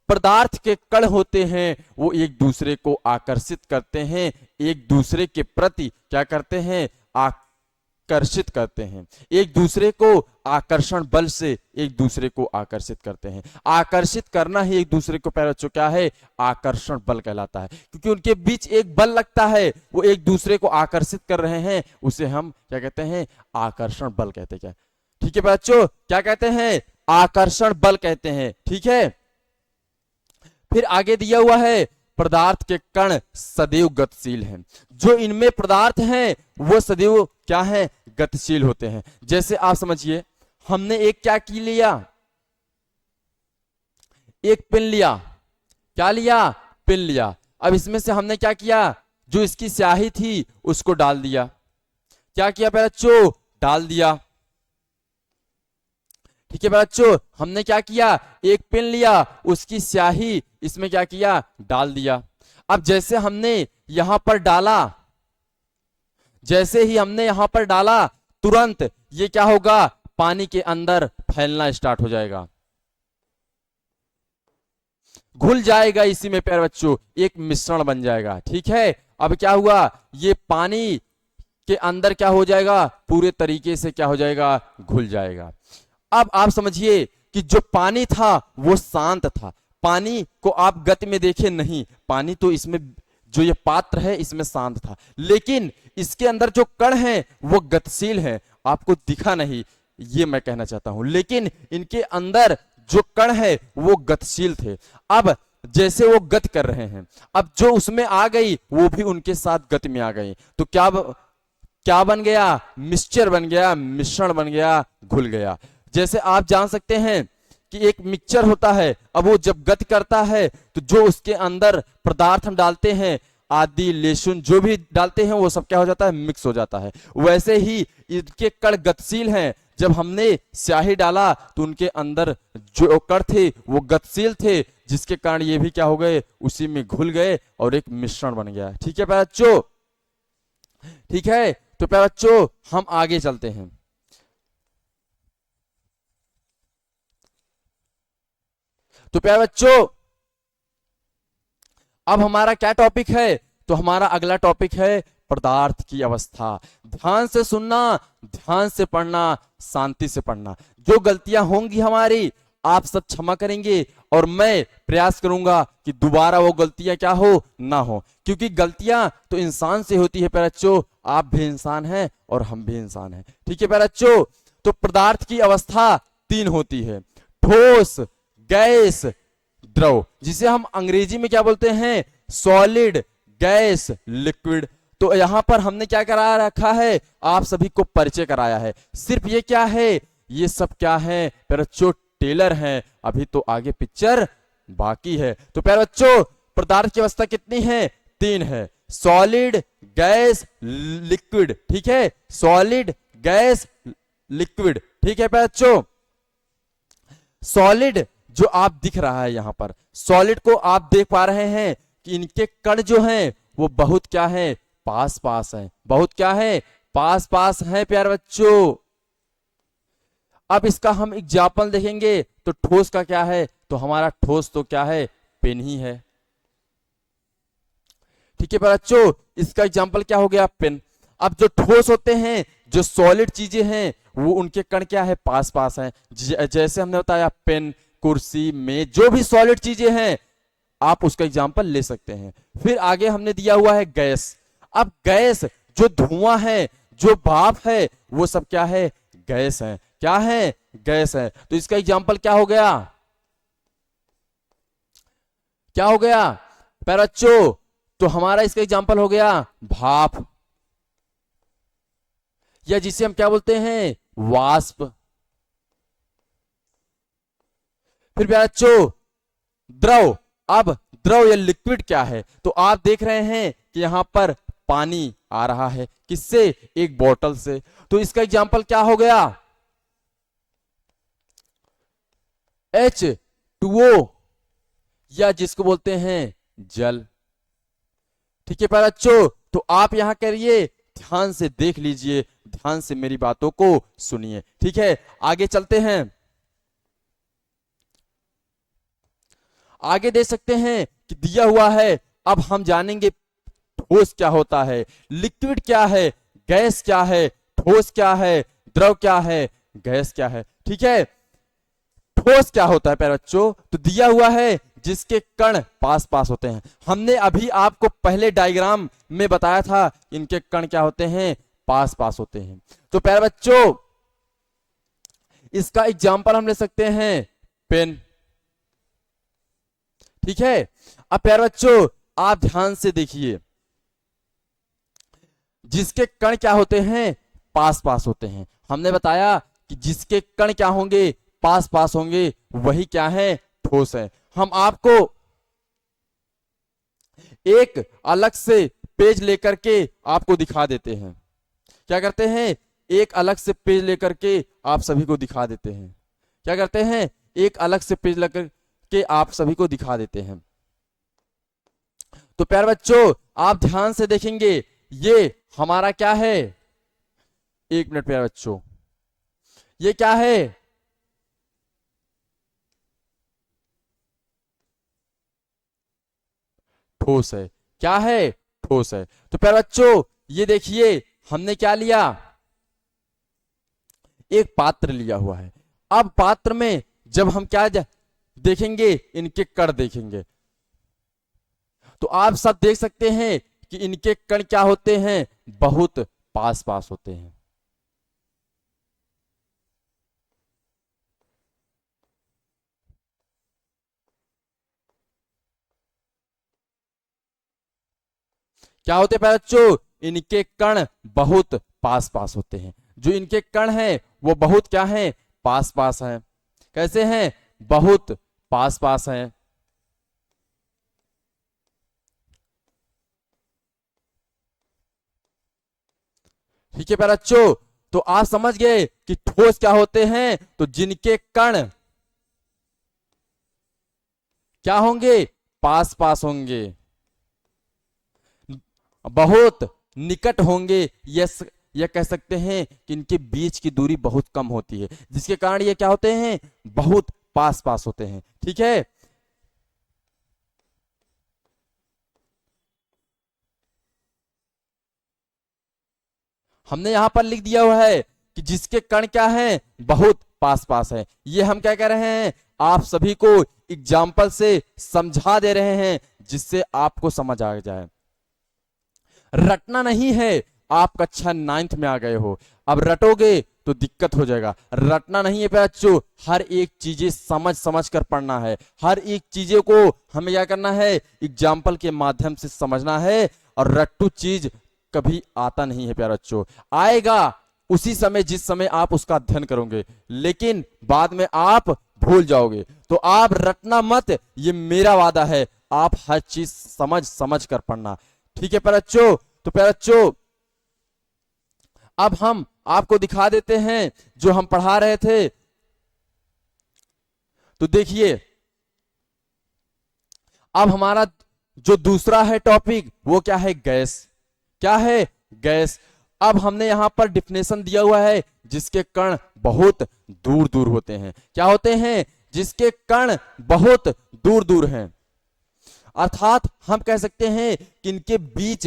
पदार्थ के कण होते हैं वो एक दूसरे को आकर्षित करते हैं, एक दूसरे के प्रति क्या करते हैं, आकर्षित करते हैं। एक दूसरे को आकर्षण बल से एक दूसरे को आकर्षित करते हैं। आकर्षित करना ही एक दूसरे को प्यारे बच्चों क्या है, आकर्षण बल कहलाता है। क्योंकि उनके बीच एक बल लगता है, वो एक दूसरे को आकर्षित कर रहे हैं, उसे हम क्या कहते हैं, आकर्षण बल कहते हैं। ठीक है बच्चों, क्या कहते हैं, आकर्षण बल कहते हैं। ठीक है, फिर आगे दिया हुआ है, पदार्थ के कण सदैव गतिशील हैं। जो इनमें पदार्थ हैं वो सदैव क्या है, गतिशील होते हैं। जैसे आप समझिए, हमने एक क्या की लिया, एक पेन लिया। क्या लिया, पेन लिया। अब इसमें से हमने क्या किया, जो इसकी स्याही थी उसको डाल दिया। क्या किया बच्चों, डाल दिया। ठीक है बच्चों, हमने क्या किया, एक पेन लिया, उसकी स्याही इसमें क्या किया, डाल दिया। अब जैसे हमने यहां पर डाला, जैसे ही हमने यहां पर डाला, तुरंत ये क्या होगा, पानी के अंदर फैलना स्टार्ट हो जाएगा, घुल जाएगा। इसी में प्यारे बच्चों एक मिश्रण बन जाएगा। ठीक है, अब क्या हुआ, ये पानी के अंदर क्या हो जाएगा, पूरे तरीके से क्या हो जाएगा, घुल जाएगा। अब आप समझिए कि जो पानी था वो शांत था। पानी को आप गति में देखे नहीं, पानी तो इसमें जो ये पात्र है इसमें शांत था, लेकिन इसके अंदर जो कण हैं वो गतिशील हैं। आपको दिखा नहीं, ये मैं कहना चाहता हूं। लेकिन इनके अंदर जो कण है वो गतिशील थे। अब जैसे वो गति कर रहे हैं, अब जो उसमें आ गई वो भी उनके साथ गति में आ गई, तो क्या बन गया? मिक्सचर बन गया, मिश्रण बन गया, घुल गया। जैसे आप जान सकते हैं कि एक मिक्सचर होता है, अब वो जब गति करता है तो जो उसके अंदर पदार्थ हम डालते हैं, आदि लहसुन जो भी डालते हैं, वो सब क्या हो जाता है? मिक्स हो जाता है। वैसे ही इनके कण गतिशील हैं। जब हमने स्याही डाला तो उनके अंदर जो कण थे वो गतिशील थे, जिसके कारण ये भी क्या हो गए? उसी में घुल गए और एक मिश्रण बन गया। ठीक है प्यारे बच्चों? ठीक है, तो प्यारे बच्चों हम आगे चलते हैं। तो प्यारे बच्चों अब हमारा क्या टॉपिक है? तो हमारा अगला टॉपिक है पदार्थ की अवस्था। ध्यान से सुनना, ध्यान से पढ़ना, शांति से पढ़ना। जो गलतियां होंगी हमारी, आप सब क्षमा करेंगे और मैं प्रयास करूंगा कि दोबारा वो गलतियां क्या हो? ना हो, क्योंकि गलतियां तो इंसान से होती है प्यारे बच्चों। आप भी इंसान हैं और हम भी इंसान हैं। ठीक है प्यारे बच्चों? तो पदार्थ की अवस्था 3 होती है, ठोस, गैस, द्रव, जिसे हम अंग्रेजी में क्या बोलते हैं? Solid, gas, liquid. तो यहां पर हमने क्या करा रखा है? आप सभी को परिचय कराया है। सिर्फ ये क्या है? ये सब क्या है प्यारे बच्चों? टेलर हैं। अभी तो आगे पिक्चर बाकी है। तो प्यारे बच्चों पदार्थ की अवस्था कितनी है? 3 है, सॉलिड, गैस, लिक्विड। ठीक है, सॉलिड, गैस, लिक्विड। ठीक है प्यारे बच्चों? सॉलिड जो आप दिख रहा है यहां पर, सॉलिड को आप देख पा रहे हैं कि इनके कण जो हैं वो बहुत क्या है? पास पास हैं। बहुत क्या है? पास पास हैं प्यारे बच्चों। अब इसका हम एग्जाम्पल देखेंगे तो ठोस का क्या है? तो हमारा ठोस तो क्या है? पेन ही है। ठीक है प्यारे बच्चों, इसका एग्जाम्पल क्या हो गया? पेन। अब जो ठोस होते हैं, जो सॉलिड चीजें हैं, वो उनके कण क्या है? पास पास हैं। जैसे हमने बताया पेन, कुर्सी, मेज, जो भी सॉलिड चीजें हैं आप उसका एग्जाम्पल ले सकते हैं। फिर आगे हमने दिया हुआ है गैस। अब गैस जो धुआं है, जो भाप है, वो सब क्या है? गैस है। क्या है? गैस है। तो इसका एग्जाम्पल क्या हो गया? क्या हो गया प्यारे बच्चों? तो हमारा इसका एग्जाम्पल हो गया भाप, या जिसे हम क्या बोलते हैं? वाष्प। फिर प्यारे बच्चों द्रव। अब द्रव या लिक्विड क्या है? तो आप देख रहे हैं कि यहां पर पानी आ रहा है, किससे? एक बोतल से। तो इसका एग्जाम्पल क्या हो गया? H2O, या जिसको बोलते हैं जल। ठीक है प्यारे बच्चों? तो आप यहां करिए, ध्यान से देख लीजिए, ध्यान से मेरी बातों को सुनिए। ठीक है, आगे चलते हैं। आगे देख सकते हैं कि दिया हुआ है। अब हम जानेंगे ठोस क्या होता है, लिक्विड क्या है, गैस क्या है, ठोस क्या है, द्रव क्या है, गैस क्या है। ठीक है, ठोस क्या होता है प्यारे बच्चों? तो दिया हुआ है जिसके कण पास पास होते हैं। हमने अभी आपको पहले डायग्राम में बताया था इनके कण क्या होते हैं? पास पास होते हैं। तो प्यारे बच्चों इसका एग्जाम्पल हम ले सकते हैं पेन। ठीक है, अब प्यारे बच्चों आप ध्यान से देखिए, जिसके कण क्या होते हैं? पास पास होते हैं। हमने बताया कि जिसके कण क्या होंगे? पास पास होंगे, वही क्या है? ठोस है। हम आपको एक अलग से पेज लेकर के आपको दिखा देते हैं। क्या करते हैं? एक अलग से पेज लेकर के आप सभी को दिखा देते हैं। क्या करते हैं? एक अलग से पेज लेकर के आप सभी को दिखा देते हैं। तो प्यारे बच्चों आप ध्यान से देखेंगे, ये हमारा क्या है? 1 मिनट प्यारे बच्चों, ये क्या है? ठोस है। क्या है? ठोस है। तो प्यारे बच्चों ये देखिए, हमने क्या लिया? एक पात्र लिया हुआ है। अब पात्र में जब हम क्या देखेंगे? इनके कण देखेंगे। तो आप सब देख सकते हैं कि इनके कण क्या होते हैं? बहुत पास पास होते हैं। क्या होते हैं प्यारे बच्चों, इनके कण बहुत पास पास होते हैं। जो इनके कण हैं वो बहुत क्या हैं, पास पास हैं। कैसे हैं, बहुत पास पास हैं। ठीक है प्यारे बच्चों, तो आप समझ गए कि ठोस क्या होते हैं। तो जिनके कण क्या होंगे, पास पास होंगे, बहुत निकट होंगे, यह कह सकते हैं कि इनके बीच की दूरी बहुत कम होती है, जिसके कारण ये क्या होते हैं, बहुत पास पास होते हैं। ठीक है, हमने यहां पर लिख दिया हुआ है कि जिसके कण क्या है, बहुत पास पास है। ये हम क्या कह रहे हैं, आप सभी को एग्जाम्पल से समझा दे रहे हैं, जिससे आपको समझ आ जाए। रटना नहीं है, आप कक्षा 9th में आ गए हो, अब रटोगे तो दिक्कत हो जाएगा। रटना नहीं है बच्चों, हर एक चीजें समझ समझ कर पढ़ना है। हर एक चीजें को हमें क्या करना है, एग्जाम्पल के माध्यम से समझना है। और रट्टू चीज कभी आता नहीं है प्यारे बच्चों, आएगा उसी समय जिस समय आप उसका अध्ययन करोगे, लेकिन बाद में आप भूल जाओगे। तो आप रटना मत, ये मेरा वादा है। आप हर चीज समझ समझ कर पढ़ना। ठीक है प्यारे बच्चों, तो प्यारे बच्चों अब हम आपको दिखा देते हैं जो हम पढ़ा रहे थे। तो देखिए, अब हमारा जो दूसरा है टॉपिक वो क्या है, गैस। क्या है, गैस। अब हमने यहां पर डिफिनेशन दिया हुआ है, जिसके कण बहुत दूर दूर होते हैं। क्या होते हैं, जिसके कण बहुत दूर दूर हैं। अर्थात हम कह सकते हैं कि इनके बीच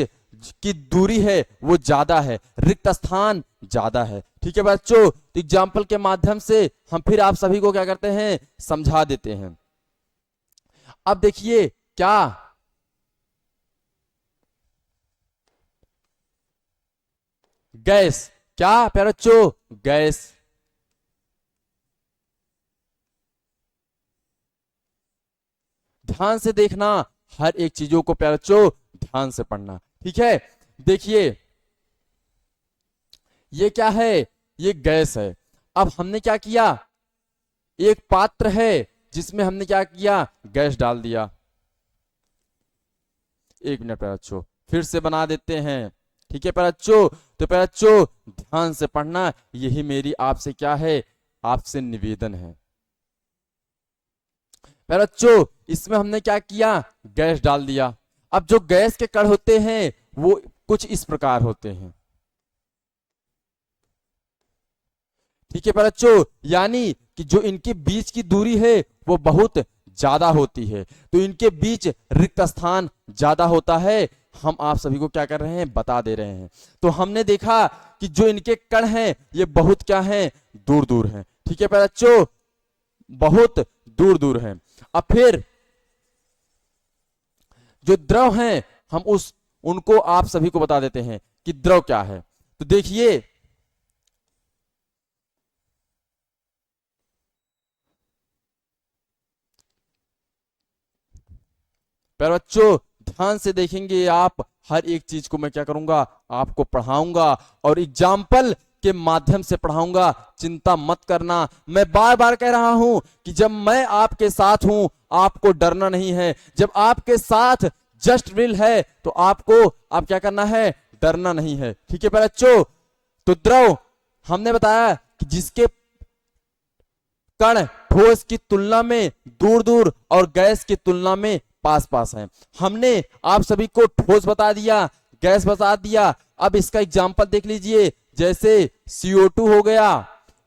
की दूरी है वो ज्यादा है, रिक्त स्थान ज्यादा है। ठीक है बच्चों, तो एग्जाम्पल के माध्यम से हम फिर आप सभी को क्या करते हैं, समझा देते हैं। अब देखिए, क्या गैस, क्या प्यारे बच्चों, गैस। ध्यान से देखना, हर एक चीजों को प्यारे बच्चों ध्यान से पढ़ना। ठीक है, देखिए ये क्या है, ये गैस है। अब हमने क्या किया, एक पात्र है जिसमें हमने क्या किया, गैस डाल दिया। एक मिनट प्यारे बच्चों, फिर से बना देते हैं। ठीक है प्यारे बच्चों, तो प्यारे बच्चों ध्यान से पढ़ना, यही मेरी आपसे क्या है, आपसे निवेदन है। प्यारे बच्चों इसमें हमने क्या किया, गैस डाल दिया। अब जो गैस के कण होते हैं वो कुछ इस प्रकार होते हैं। ठीक है प्यारे बच्चों, यानी कि जो इनके बीच की दूरी है वो बहुत ज्यादा होती है, तो इनके बीच रिक्त स्थान ज्यादा होता है। हम आप सभी को क्या कर रहे हैं, बता दे रहे हैं। तो हमने देखा कि जो इनके कण हैं ये बहुत क्या हैं, दूर दूर हैं। ठीक है प्यारे बच्चों, बहुत दूर दूर हैं। अब फिर जो द्रव हैं हम उनको आप सभी को बता देते हैं कि द्रव क्या है। तो देखिए, प्यारे बच्चों ध्यान से देखेंगे आप, हर एक चीज को मैं क्या करूंगा, आपको पढ़ाऊंगा और एग्जाम्पल के माध्यम से पढ़ाऊंगा। चिंता मत करना, मैं बार बार कह रहा हूं कि जब मैं आपके साथ हूं आपको डरना नहीं है। जब आपके साथ जस्ट विल है तो आपको आप क्या करना है, डरना नहीं है। ठीक है प्यारे बच्चों, तो द्रव हमने बताया कि जिसके कण ठोस की तुलना में दूर दूर और गैस की तुलना में पास पास हैं। हमने आप सभी को ठोस बता दिया, गैस बता दिया। अब इसका एग्जाम्पल देख लीजिए, जैसे CO2 हो गया,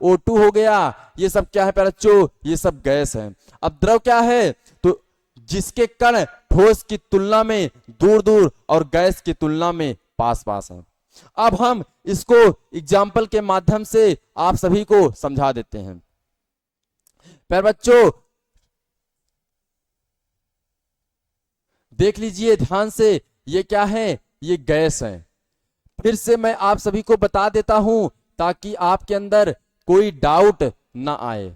O2 हो गया, ये सब क्या है प्यारे बच्चों, ये सब गैस है। अब द्रव क्या है, तो जिसके कण ठोस की तुलना में दूर दूर और गैस की तुलना में पास पास है। अब हम इसको एग्जाम्पल के माध्यम से आप सभी को समझा देते हैं। प्यारे बच्चों देख लीजिए ध्यान से, ये क्या है, ये गैस है। फिर से मैं आप सभी को बता देता हूं ताकि आपके अंदर कोई डाउट ना आए।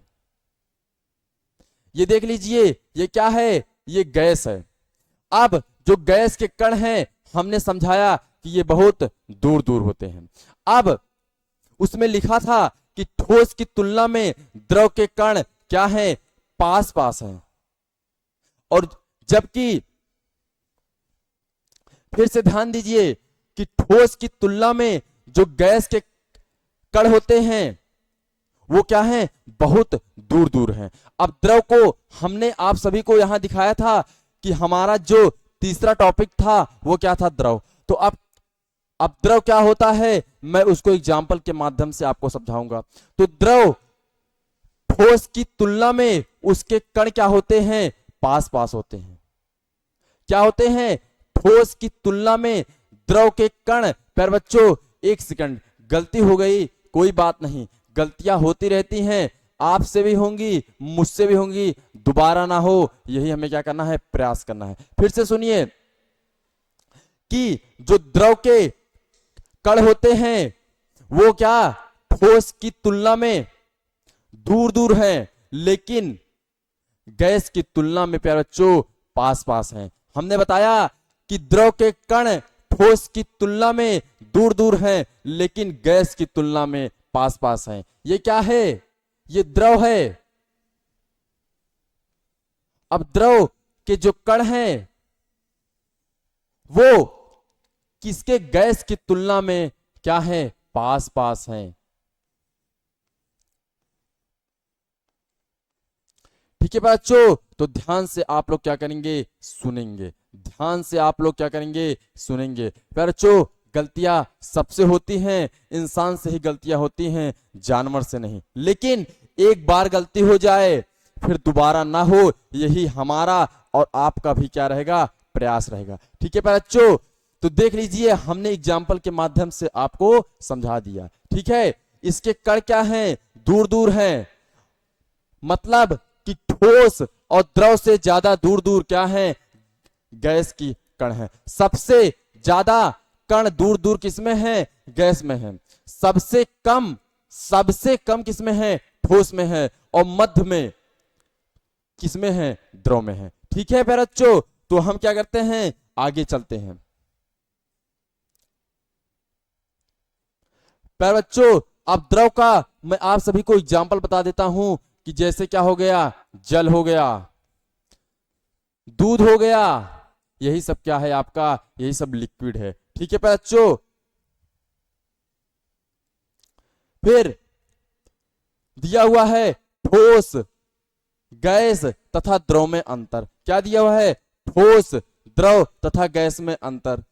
ये देख लीजिए, ये क्या है, ये गैस है। अब जो गैस के कण हैं हमने समझाया कि ये बहुत दूर दूर होते हैं। अब उसमें लिखा था कि ठोस की तुलना में द्रव के कण क्या है, पास पास हैं, और जबकि फिर से ध्यान दीजिए कि ठोस की तुलना में जो गैस के कण होते हैं वो क्या है, बहुत दूर दूर हैं। अब द्रव को हमने आप सभी को यहां दिखाया था कि हमारा जो तीसरा टॉपिक था वो क्या था, द्रव। तो अब द्रव क्या होता है, मैं उसको एग्जाम्पल के माध्यम से आपको समझाऊंगा। तो द्रव ठोस की तुलना में उसके कण क्या होते हैं, पास पास होते हैं। क्या होते हैं, ठोस की तुलना में द्रव के कण। पर बच्चों एक सेकंड, गलती हो गई, कोई बात नहीं, गलतियां होती रहती हैं, आपसे भी होंगी, मुझसे भी होंगी, दोबारा ना हो यही हमें क्या करना है, प्रयास करना है। फिर से सुनिए कि जो द्रव के कण होते हैं वो क्या, ठोस की तुलना में दूर दूर हैं, लेकिन गैस की तुलना में प्यारे बच्चों पास पास हैं। हमने बताया कि द्रव के कण ठोस की तुलना में दूर दूर हैं, लेकिन गैस की तुलना में पास पास हैं। ये क्या है, ये द्रव है। अब द्रव के जो कण हैं वो किसके, गैस की तुलना में क्या है, पास पास हैं। ठीक है बच्चों, तो ध्यान से आप लोग क्या करेंगे, सुनेंगे, ध्यान से आप लोग क्या करेंगे, सुनेंगे। बच्चों गलतियां सबसे होती हैं, इंसान से ही गलतियां होती हैं, जानवर से नहीं। लेकिन एक बार गलती हो जाए फिर दोबारा ना हो, यही हमारा और आपका भी क्या रहेगा, प्रयास रहेगा। ठीक है बच्चों, तो देख लीजिए हमने एग्जाम्पल के माध्यम से आपको समझा दिया। ठीक है, इसके कण क्या हैं, दूर दूर हैं, मतलब कि ठोस और द्रव से ज्यादा दूर दूर क्या है, गैस की कण है। सबसे ज्यादा कण दूर दूर किसमें है, गैस में है। सबसे कम किसमें है, ठोस में है, और मध्य में किसमें है, द्रव में है। ठीक है प्यारे बच्चों, तो हम क्या करते हैं, आगे चलते हैं। प्यारे बच्चों अब द्रव का मैं आप सभी को एग्जाम्पल बता देता हूं कि जैसे क्या हो गया, जल हो गया, दूध हो गया, यही सब क्या है आपका, यही सब लिक्विड है। ठीक है बच्चों, फिर दिया हुआ है ठोस, गैस तथा द्रव में अंतर। क्या दिया हुआ है, ठोस, द्रव तथा गैस में अंतर।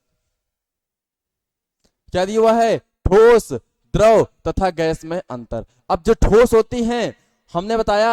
क्या दिया हुआ है, ठोस, द्रव तथा गैस में अंतर। अब जो ठोस होती हैं, हमने बताया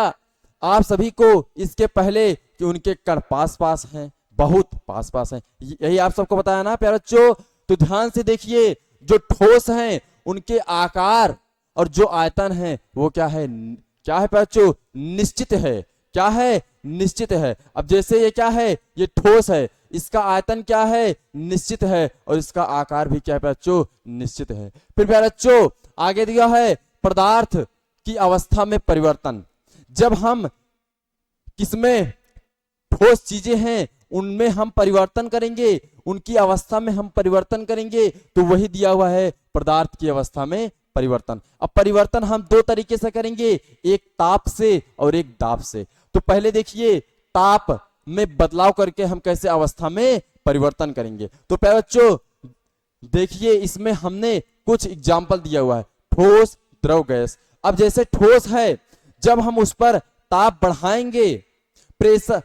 आप सभी को इसके पहले कि उनके कण पास पास हैं, बहुत पास पास हैं, यही आप सबको बताया ना प्यारे बच्चों। तो ध्यान से देखिए, जो ठोस हैं उनके आकार और जो आयतन है वो क्या है, क्या है प्यारे बच्चों, निश्चित है। क्या है, निश्चित है। अब जैसे ये क्या है, ये ठोस है, इसका आयतन क्या है, निश्चित है, और इसका आकार भी क्या है प्यारे बच्चों, निश्चित है। फिर प्यारे बच्चों आगे दिया है पदार्थ की अवस्था में परिवर्तन। जब हम किसमें, ठोस चीजें हैं उनमें हम परिवर्तन करेंगे, उनकी अवस्था में हम परिवर्तन करेंगे, तो वही दिया हुआ है पदार्थ की अवस्था में परिवर्तन। अब परिवर्तन हम दो तरीके से करेंगे, एक ताप से और एक दाब से। तो पहले देखिए ताप में बदलाव करके हम कैसे अवस्था में परिवर्तन करेंगे। तो प्यारे बच्चों देखिए इसमें हमने कुछ एग्जाम्पल दिया हुआ है, ठोस, द्रव, गैस। अब जैसे ठोस है, जब हम उस पर ताप बढ़ाएंगे, प्रेशर,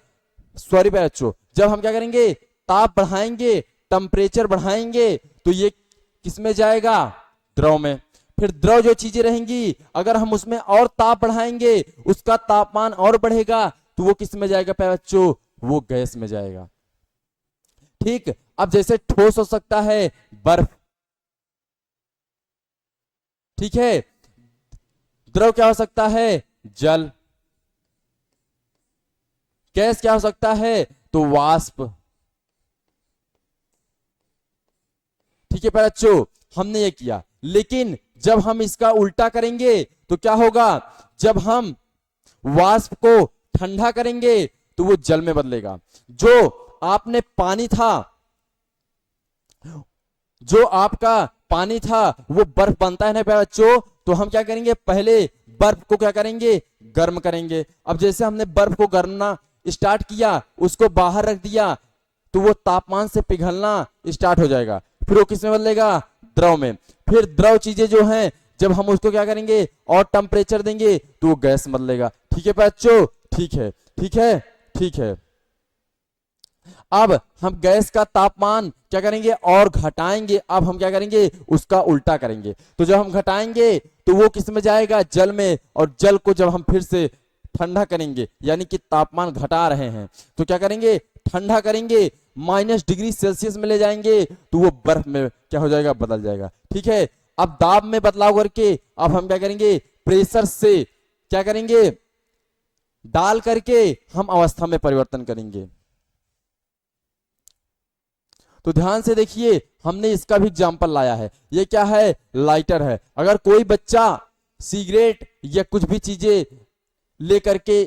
सॉरी बच्चों, जब हम क्या करेंगे, ताप बढ़ाएंगे, टेम्परेचर बढ़ाएंगे, तो ये किसमें जाएगा, द्रव में। फिर द्रव जो चीजें रहेंगी, अगर हम उसमें और ताप बढ़ाएंगे, उसका तापमान और बढ़ेगा, तो वो किस में जाएगा प्यारे बच्चों, वो गैस में जाएगा। ठीक, अब जैसे ठोस हो सकता है बर्फ, ठीक है, द्रव क्या हो सकता है, जल, गैस क्या हो सकता है, तो वाष्प। ठीक है बच्चों, हमने ये किया। लेकिन जब हम इसका उल्टा करेंगे तो क्या होगा, जब हम वाष्प को ठंडा करेंगे तो वो जल में बदलेगा। जो आपने पानी था जो आपका पानी था वो बर्फ बनता है ना प्यारे बच्चों, तो हम क्या करेंगे, पहले बर्फ को क्या करेंगे, गर्म करेंगे। अब जैसे हमने बर्फ को गर्मना स्टार्ट किया, उसको बाहर रख दिया, तो वो तापमान से पिघलना स्टार्ट हो जाएगा। फिर वो किस में बदलेगा, द्रव में। फिर द्रव चीजें जो हैं, जब हम उसको क्या करेंगे और टेम्परेचर देंगे तो वो गैस में बदलेगा। ठीक है बच्चों, ठीक है, ठीक है, ठीक है। अब हम गैस का तापमान क्या करेंगे और घटाएंगे। अब हम क्या करेंगे, उसका उल्टा करेंगे। तो जब हम घटाएंगे तो वो किस में जाएगा, जल में। और जल को जब हम फिर से ठंडा करेंगे, यानी कि तापमान घटा रहे हैं, तो क्या करेंगे, ठंडा करेंगे, -डिग्री सेल्सियस में ले जाएंगे, तो वो बर्फ में क्या हो जाएगा, बदल जाएगा। ठीक है। अब दाब में बदलाव करके अब हम क्या करेंगे, प्रेशर से क्या करेंगे, डाल करके हम अवस्था में परिवर्तन करेंगे। तो ध्यान से देखिए, हमने इसका भी एग्जाम्पल लाया है। ये क्या है, लाइटर है। अगर कोई बच्चा सिगरेट या कुछ भी चीजें लेकर के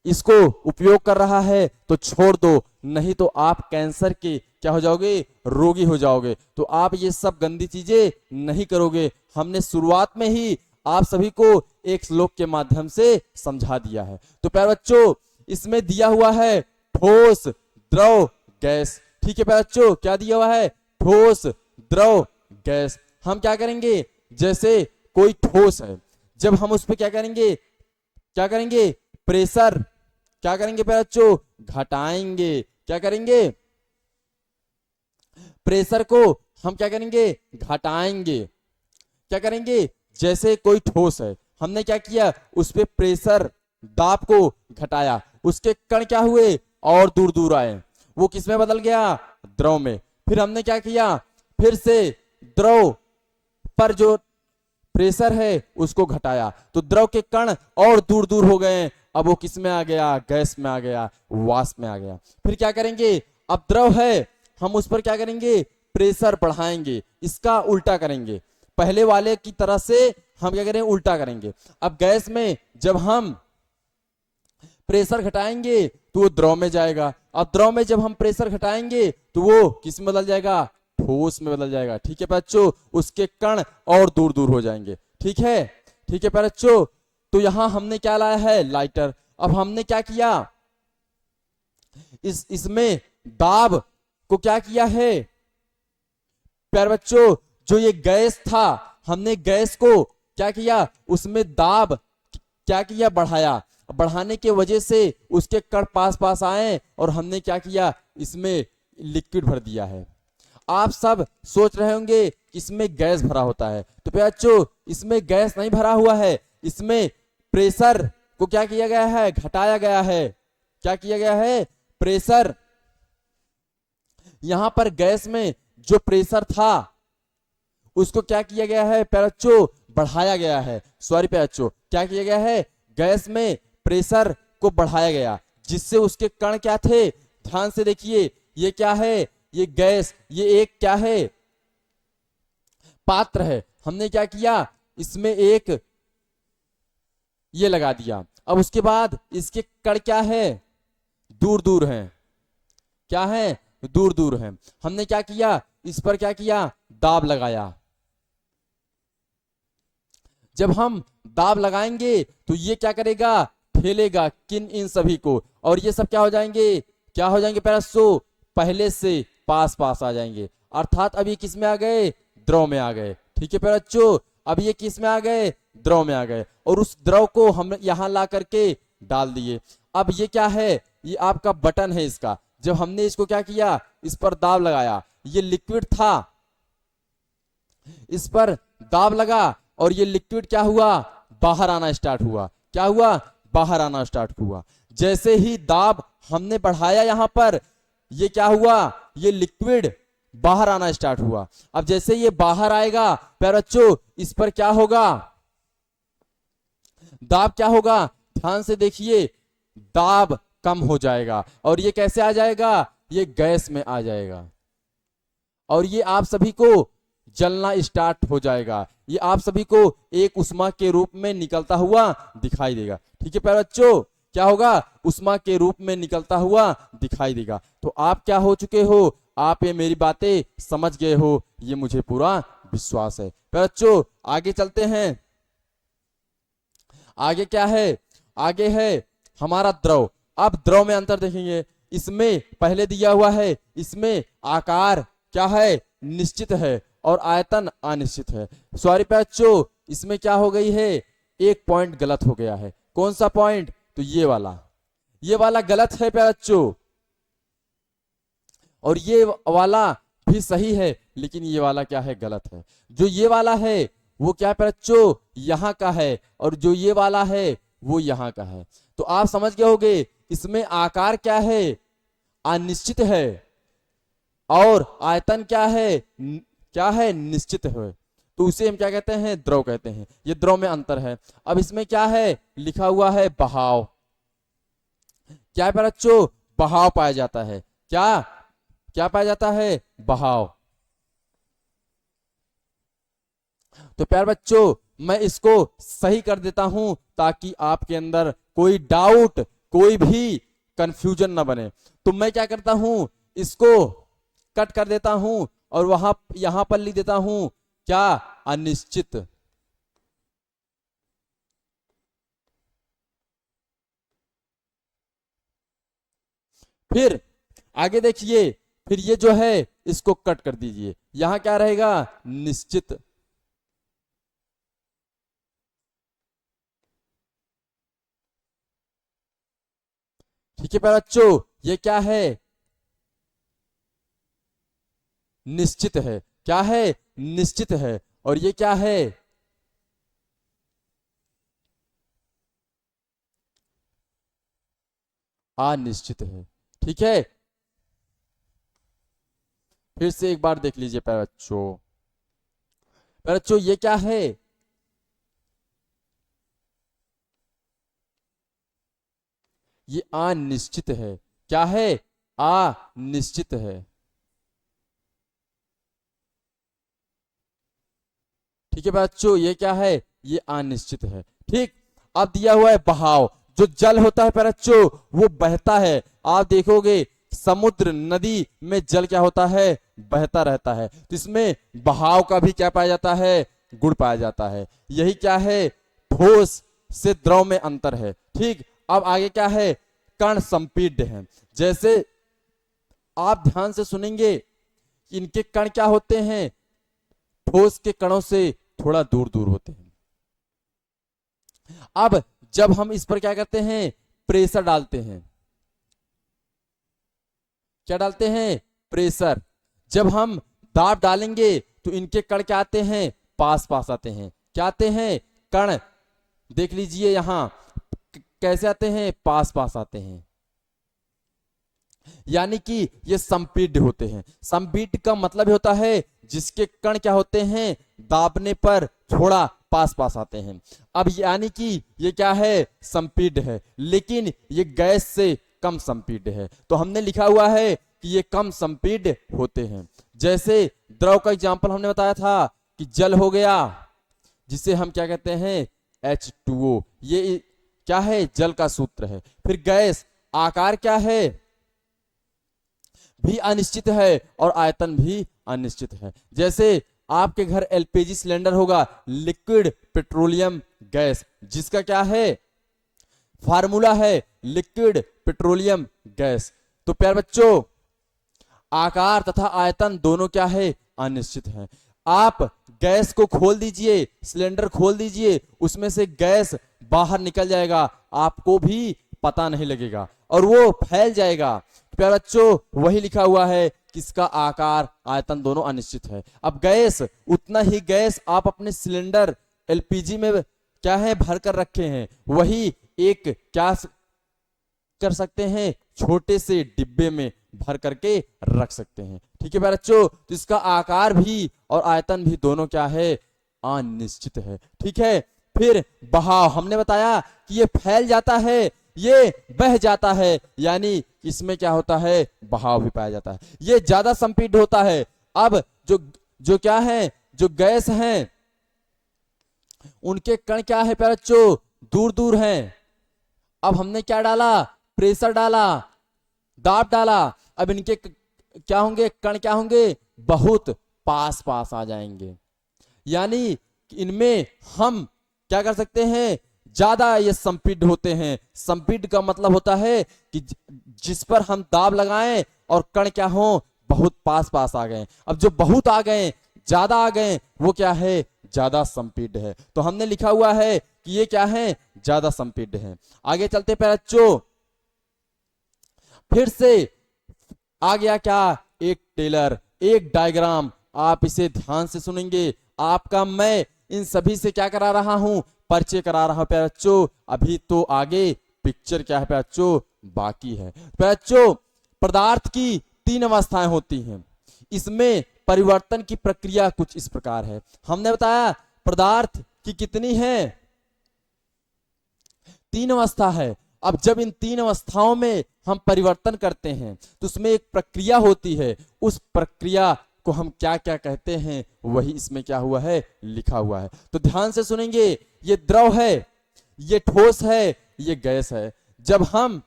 इसको उपयोग कर रहा है तो छोड़ दो, नहीं तो आप कैंसर के क्या हो जाओगे, रोगी हो जाओगे। तो आप ये सब गंदी चीजें नहीं करोगे। हमने शुरुआत में ही आप सभी को एक श्लोक के माध्यम से समझा दिया है। तो प्यारे बच्चों, इसमें दिया हुआ है ठोस, द्रव, गैस। ठीक है प्यारे बच्चों, क्या दिया हुआ है, ठोस, द्रव, गैस। हम क्या करेंगे, जैसे कोई ठोस है, जब हम उस पर क्या करेंगे, क्या करेंगे, प्रेशर क्या करेंगे प्यारे बच्चों, घटाएंगे। क्या करेंगे, प्रेशर को हम क्या करेंगे, घटाएंगे। क्या करेंगे, जैसे कोई ठोस है, हमने क्या किया, उस पे प्रेशर, दाब को घटाया, उसके कण क्या हुए, और दूर दूर आए, वो किस में बदल गया, द्रव में। फिर हमने क्या किया, फिर से द्रव पर जो प्रेशर है उसको घटाया, तो द्रव के कण और दूर दूर हो गए। अब वो किस में आ गया, गैस में आ गया, वाष्प में आ गया। फिर क्या करेंगे, अब द्रव है, हम उस पर क्या करेंगे, प्रेशर बढ़ाएंगे, इसका उल्टा करेंगे। पहले वाले की तरह से हम क्या करेंगे, उल्टा करेंगे। अब गैस में जब हम प्रेशर घटाएंगे तो वो द्रव में जाएगा। अब द्रव में जब हम प्रेशर घटाएंगे तो वो किस में बदल जाएगा, ठोस में बदल जाएगा। ठीक है बच्चों, उसके कण और दूर दूर हो जाएंगे। ठीक है, ठीक है बच्चों। तो यहां हमने क्या लाया है, लाइटर। अब हमने क्या किया, इसमें दाब को क्या किया है प्यारे बच्चों, जो ये गैस था, हमने गैस को क्या किया, उसमें दाब क्या किया, बढ़ाया। बढ़ाने के वजह से उसके कण पास पास आए और हमने क्या किया, इसमें लिक्विड भर दिया है। आप सब सोच रहे होंगे इसमें गैस भरा होता है, तो बच्चों इसमें गैस नहीं भरा हुआ है, इसमें प्रेशर को क्या किया गया है, घटाया गया है। क्या किया गया है, प्रेशर। यहां पर गैस में जो प्रेशर था उसको क्या किया गया है बच्चों, बढ़ाया गया है। सॉरी बच्चों, क्या किया गया है, गैस में प्रेशर को बढ़ाया गया, जिससे उसके कण क्या थे, ध्यान से देखिए, ये क्या है, ये गैस, ये एक क्या है, पात्र है। हमने क्या किया, इसमें एक ये लगा दिया। अब उसके बाद इसके कण क्या है, दूर दूर हैं। क्या है, दूर दूर हैं। हमने क्या किया, इस पर क्या किया, दाब लगाया। जब हम दाब लगाएंगे तो ये क्या करेगा, ठेलेगा किन, इन सभी को, और ये सब क्या हो जाएंगे, क्या हो जाएंगे पैरसो, पहले से पास पास आ जाएंगे। अर्थात अब ये किस में आ गए, द्रव में आ गए। ठीक है बच्चों, अब ये किस में आ गए, द्रव में आ गए, और उस द्रव को हम यहां ला करके डाल दिए। अब ये क्या है, ये आपका बटन है इसका। जब हमने इसको क्या किया, इस पर दाब लगाया, ये लिक्विड था, इस पर दाब लगा और ये लिक्विड क्या हुआ, बाहर आना स्टार्ट हुआ। क्या हुआ, बाहर आना स्टार्ट हुआ। जैसे ही दाब हमने बढ़ाया यहां पर, ये क्या हुआ, ये लिक्विड बाहर आना स्टार्ट हुआ। अब जैसे ये बाहर आएगा प्यारे बच्चों, इस पर क्या होगा, दाब क्या होगा, ध्यान से देखिए, दाब कम हो जाएगा और ये कैसे आ जाएगा, ये गैस में आ जाएगा और ये आप सभी को जलना स्टार्ट हो जाएगा। ये आप सभी को एक उष्मा के रूप में निकलता हुआ दिखाई देगा। ठीक है प्यारे बच्चों, क्या होगा, उष्मा के रूप में निकलता हुआ दिखाई देगा। तो आप क्या हो चुके हो, आप ये मेरी बातें समझ गए हो, ये मुझे पूरा विश्वास है। बच्चों आगे चलते हैं। आगे क्या है, आगे है हमारा द्रव। अब द्रव में अंतर देखेंगे। इसमें पहले दिया हुआ है, इसमें आकार क्या है, निश्चित है और आयतन अनिश्चित है। सॉरी बच्चों, इसमें क्या हो गई है, एक पॉइंट गलत हो गया है। कौन सा पॉइंट, तो ये वाला गलत है बच्चों, और ये वाला भी सही है, लेकिन ये वाला क्या है, गलत है। जो ये वाला है वो क्या है बच्चों, यहाँ का है, और जो ये वाला है वो यहाँ का है। तो आप समझ गए होंगे, इसमें आकार क्या है, अनिश्चित है, और आयतन क्या है, क्या है, निश्चित है। तो उसे हम क्या कहते हैं, द्रव कहते हैं। ये द्रव में अंतर है। अब इसमें क्या है, लिखा हुआ है बहाव। क्या है बच्चों, बहाव पाया जाता है। क्या क्या पाया जाता है, बहाव। तो प्यार बच्चों मैं इसको सही कर देता हूं ताकि आपके अंदर कोई डाउट, कोई भी कंफ्यूजन ना बने। तो मैं क्या करता हूं, इसको कट कर देता हूं और यहां पर लिख देता हूं क्या, अनिश्चित। फिर आगे देखिए, फिर ये जो है इसको कट कर दीजिए, यहां क्या रहेगा, निश्चित। ठीक है बच्चों, ये क्या है, निश्चित है। क्या है, निश्चित है। और ये क्या है, अनिश्चित है। ठीक है, फिर से एक बार देख लीजिए बच्चों। बच्चों ये क्या है, ये अनिश्चित है। क्या है, अनिश्चित है। ठीक है बच्चों, ये क्या है, ये अनिश्चित है। ठीक, अब दिया हुआ है बहाव। जो जल होता है बच्चों वो बहता है। आप देखोगे समुद्र, नदी में जल क्या होता है, बहता रहता है। तो इसमें बहाव का भी क्या पाया जाता है, गुण पाया जाता है। यही क्या है, ठोस से द्रव में अंतर है। ठीक, अब आगे क्या है, कण संपीड्य है। जैसे आप ध्यान से सुनेंगे, इनके कण क्या होते हैं, ठोस के कणों से थोड़ा दूर दूर होते हैं। अब जब हम इस पर क्या करते हैं, प्रेशर डालते हैं, क्या डालते हैं, प्रेशर। जब हम दाब डालेंगे तो इनके कण क्या आते हैं, पास पास आते हैं। क्या आते हैं, कण देख लीजिए यहां कैसे आते हैं, पास पास आते हैं। यानी कि ये संपीड्य होते हैं। संपीड्य का मतलब होता है जिसके कण क्या होते हैं, दाबने पर थोड़ा पास पास आते हैं। अब यानी कि ये क्या है, संपीड्य है, लेकिन ये गैस से कम संपीड्य है। तो हमने लिखा हुआ है कि ये कम संपीड्य होते हैं। जैसे द्रव का एग्जांपल हमने बताया था कि जल हो गया, जिसे हम क्या कहते हैं, H2O। ये क्या है, जल का सूत्र है। फिर गैस, आकार क्या है, भी अनिश्चित है और आयतन भी अनिश्चित है। जैसे आपके घर एलपीजी सिलेंडर होगा, लिक्विड पेट्रोलियम गैस, जिसका क्या है, फार्मूला है लिक्विड पेट्रोलियम गैस। तो प्यारे बच्चों आकार तथा आयतन दोनों क्या है, अनिश्चित है। आप गैस को खोल दीजिए, सिलेंडर खोल दीजिए, उसमें से गैस बाहर निकल जाएगा, आपको भी पता नहीं लगेगा और वो फैल जाएगा। प्यारे बच्चों वही लिखा हुआ है कि इसका आकार आयतन दोनों अनिश्चित है। अब गैस, उतना ही गैस आप अपने सिलेंडर एलपीजी में क्या है, भर कर रखे हैं, वही एक क्या कर सकते हैं, छोटे से डिब्बे में भर करके रख सकते हैं। ठीक है बच्चों, तो इसका आकार भी और आयतन भी दोनों क्या है, अनिश्चित है। ठीक है, फिर बहाव हमने बताया कि ये फैल जाता है, ये बह जाता है, यानी इसमें क्या होता है, बहाव भी पाया जाता है। ये ज्यादा संपीड्य होता है। अब जो जो क्या है, जो गैस हैं उनके कण क्या है बच्चों, दूर दूर हैं, अब हमने क्या डाला, प्रेशर डाला, दाब डाला। अब इनके क्या होंगे, कण क्या होंगे, बहुत पास पास आ जाएंगे। यानी इनमें हम क्या कर सकते हैं, ज्यादा ये संपीड्य होते हैं। संपीड्य का मतलब होता है कि जिस पर हम दाब लगाएं और कण क्या हो, बहुत पास पास आ गए। अब जो बहुत आ गए, ज्यादा आ गए, वो क्या है, ज्यादा संपीड्य है। तो हमने लिखा हुआ है कि ये क्या है, ज्यादा संपीड्य है। आगे चलते प्यारे बच्चों, फिर से आ गया क्या, एक टेलर, एक डायग्राम। आप इसे ध्यान से सुनेंगे। आपका मैं इन सभी से क्या करा रहा हूं, परिचय करा रहा हूं प्यारे बच्चों। अभी तो आगे पिक्चर क्या है प्यारे बच्चों, बाकी है। प्यारे बच्चों, पदार्थ की 3 अवस्थाएं होती हैं। इसमें परिवर्तन की प्रक्रिया कुछ इस प्रकार है। हमने बताया पदार्थ की कितनी है, 3 अवस्था है। अब जब इन 3 अवस्थाओं में हम परिवर्तन करते हैं तो उसमें एक प्रक्रिया होती है। उस प्रक्रिया को हम क्या क्या कहते हैं, वही इसमें क्या हुआ है, लिखा हुआ है। तो ध्यान से सुनेंगे। ये द्रव है, ये ठोस है, ये गैस है। जब हम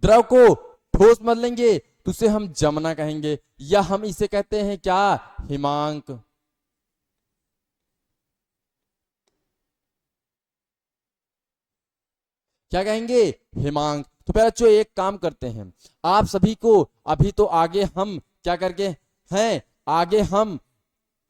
द्रव को ठोस बदलेंगे तो उसे हम जमना कहेंगे, या हम इसे कहते हैं क्या, हिमांक। क्या कहेंगे, हिमांक। तो प्यारे बच्चों, एक काम करते हैं, आप सभी को अभी तो आगे हम क्या करके हैं, आगे हम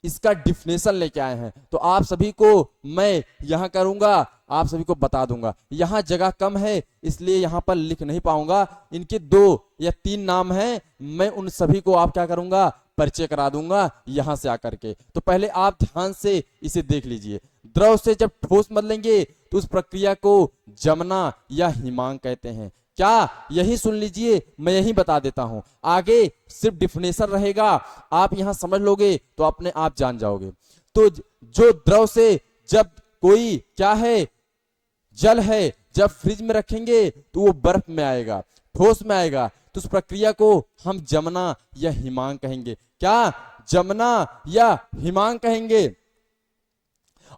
इसका डिफिनेशन लेके आए हैं। तो आप सभी को मैं यहां करूंगा, आप सभी को बता दूंगा। यहां जगह कम है इसलिए यहां पर लिख नहीं पाऊंगा। इनके 2 या 3 नाम हैं, मैं उन सभी को आप क्या करूंगा, परिचय करा दूंगा यहां से आकर के। तो पहले आप ध्यान से इसे देख लीजिए। द्रव से जब ठोस बदलेंगे तो उस प्रक्रिया को जमना या हिमांक कहते हैं। क्या, यही सुन लीजिए, मैं यही बता देता हूं। आगे सिर्फ डिफिनेशन रहेगा, आप यहां समझ लोगे तो अपने आप जान जाओगे। तो जो द्रव से जब कोई क्या है, जल है, जब फ्रिज में रखेंगे तो वो बर्फ में आएगा, ठोस में आएगा। तो उस प्रक्रिया को हम जमना या हिमांक कहेंगे। क्या, जमना या हिमांक कहेंगे।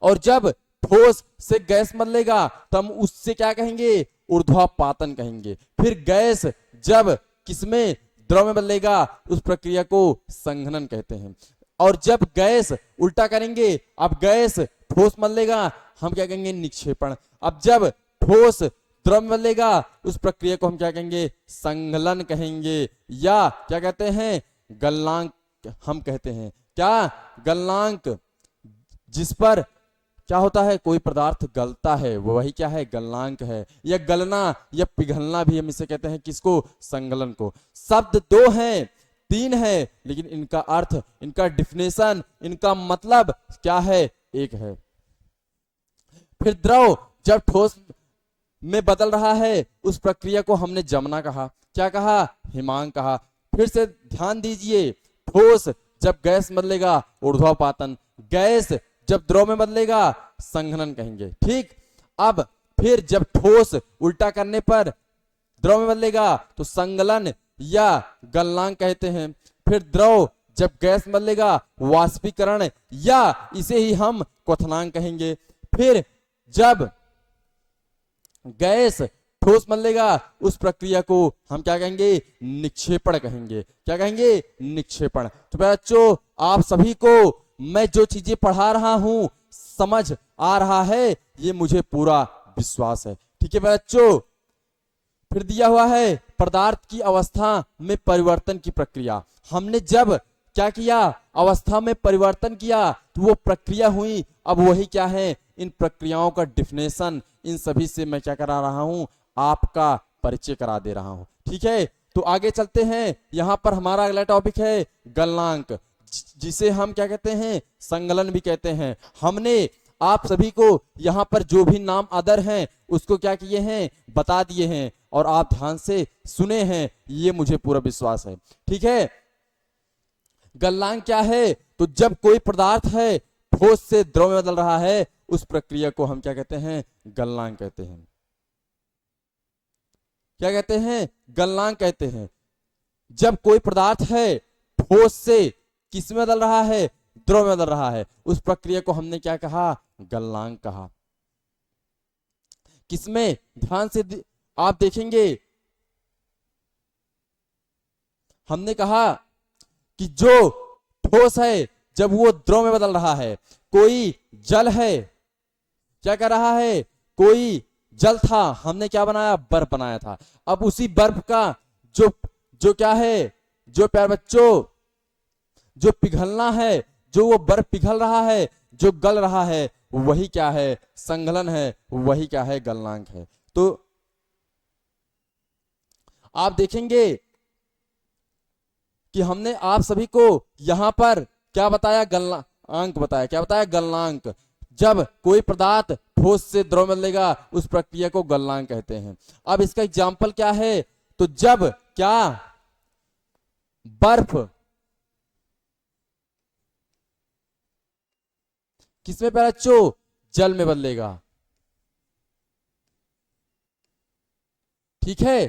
और जब ठोस से गैस बदलेगा तो हम उससे क्या कहेंगे, ऊर्ध्वापातन कहेंगे। फिर गैस जब किसमें, द्रव में बदलेगा, उस प्रक्रिया को संघनन कहते हैं। और जब गैस उल्टा करेंगे, अब गैस ठोस बदलेगा, हम क्या कहेंगे, निक्षेपण। अब जब ठोस द्रव में बदलेगा, उस प्रक्रिया को हम क्या कहेंगे, संघलन कहेंगे, या क्या कहते हैं, गलनांक हम कहते हैं। क्या, गलनांक। जिस पर क्या होता है, कोई पदार्थ गलता है, वो वही क्या है, गलनांक है। या गलना या पिघलना भी हम इसे कहते हैं, किसको, संगलन को। शब्द 2 हैं, 3 है, लेकिन इनका अर्थ, इनका डिफिनेशन, इनका मतलब क्या है, एक है। फिर द्रव जब ठोस में बदल रहा है, उस प्रक्रिया को हमने जमना कहा। क्या कहा, हिमांक कहा। फिर से ध्यान दीजिए, ठोस जब गैस बदलेगा, ऊर्ध्वापातन। गैस जब द्रव में बदलेगा, संघनन कहेंगे। ठीक। अब फिर जब ठोस उल्टा करने पर द्रव में बदलेगा तो संगलन या गलनांक कहते हैं। फिर द्रव जब गैस बदलेगा, वाष्पीकरण, या इसे ही हम क्वथनांक कहेंगे। फिर जब गैस ठोस बदलेगा, उस प्रक्रिया को हम क्या कहेंगे, निक्षेपण कहेंगे। क्या कहेंगे, निक्षेपण। तो बच्चों, आप सभी को मैं जो चीजें पढ़ा रहा हूं समझ आ रहा है, ये मुझे पूरा विश्वास है। ठीक है बच्चों। फिर दिया हुआ है पदार्थ की अवस्था में परिवर्तन की प्रक्रिया। हमने जब क्या किया, अवस्था में परिवर्तन किया तो वो प्रक्रिया हुई। अब वही क्या है, इन प्रक्रियाओं का डिफिनेशन, इन सभी से मैं क्या करा रहा हूं, आपका परिचय करा दे रहा हूं। ठीक है। तो आगे चलते हैं। यहां पर हमारा अगला टॉपिक है गलनांक, जिसे हम क्या कहते हैं, संगलन भी कहते हैं। हमने आप सभी को यहां पर जो भी नाम अदर हैं उसको क्या किए हैं, बता दिए हैं, और आप ध्यान से सुने हैं, ये मुझे पूरा विश्वास है। ठीक है। गलनांक क्या है, तो जब कोई पदार्थ है ठोस से द्रव में बदल रहा है, उस प्रक्रिया को हम क्या कहते हैं, गलनांक कहते हैं। क्या कहते हैं, गलनांक कहते हैं। जब कोई पदार्थ है ठोस से किस में बदल रहा है, द्रव में बदल रहा है, उस प्रक्रिया को हमने क्या कहा, गलनांक कहा। किसमें ध्यान से आप देखेंगे, हमने कहा कि जो ठोस है जब वो द्रव में बदल रहा है, कोई जल है, क्या कर रहा है, कोई जल था, हमने क्या बनाया, बर्फ बनाया था। अब उसी बर्फ का जो जो क्या है, जो प्यारे बच्चों जो पिघलना है, जो वो बर्फ पिघल रहा है, जो गल रहा है, वही क्या है, संघलन है, वही क्या है, गलनांक है। तो आप देखेंगे कि हमने आप सभी को यहां पर क्या बताया, गलनांक बताया। क्या बताया, गलनांक। जब कोई पदार्थ ठोस से द्रव में बदलेगा उस प्रक्रिया को गलनांक कहते हैं। अब इसका एग्जाम्पल क्या है, तो जब क्या बर्फ किसमें प्यारे बच्चों, जल में बदलेगा, ठीक है।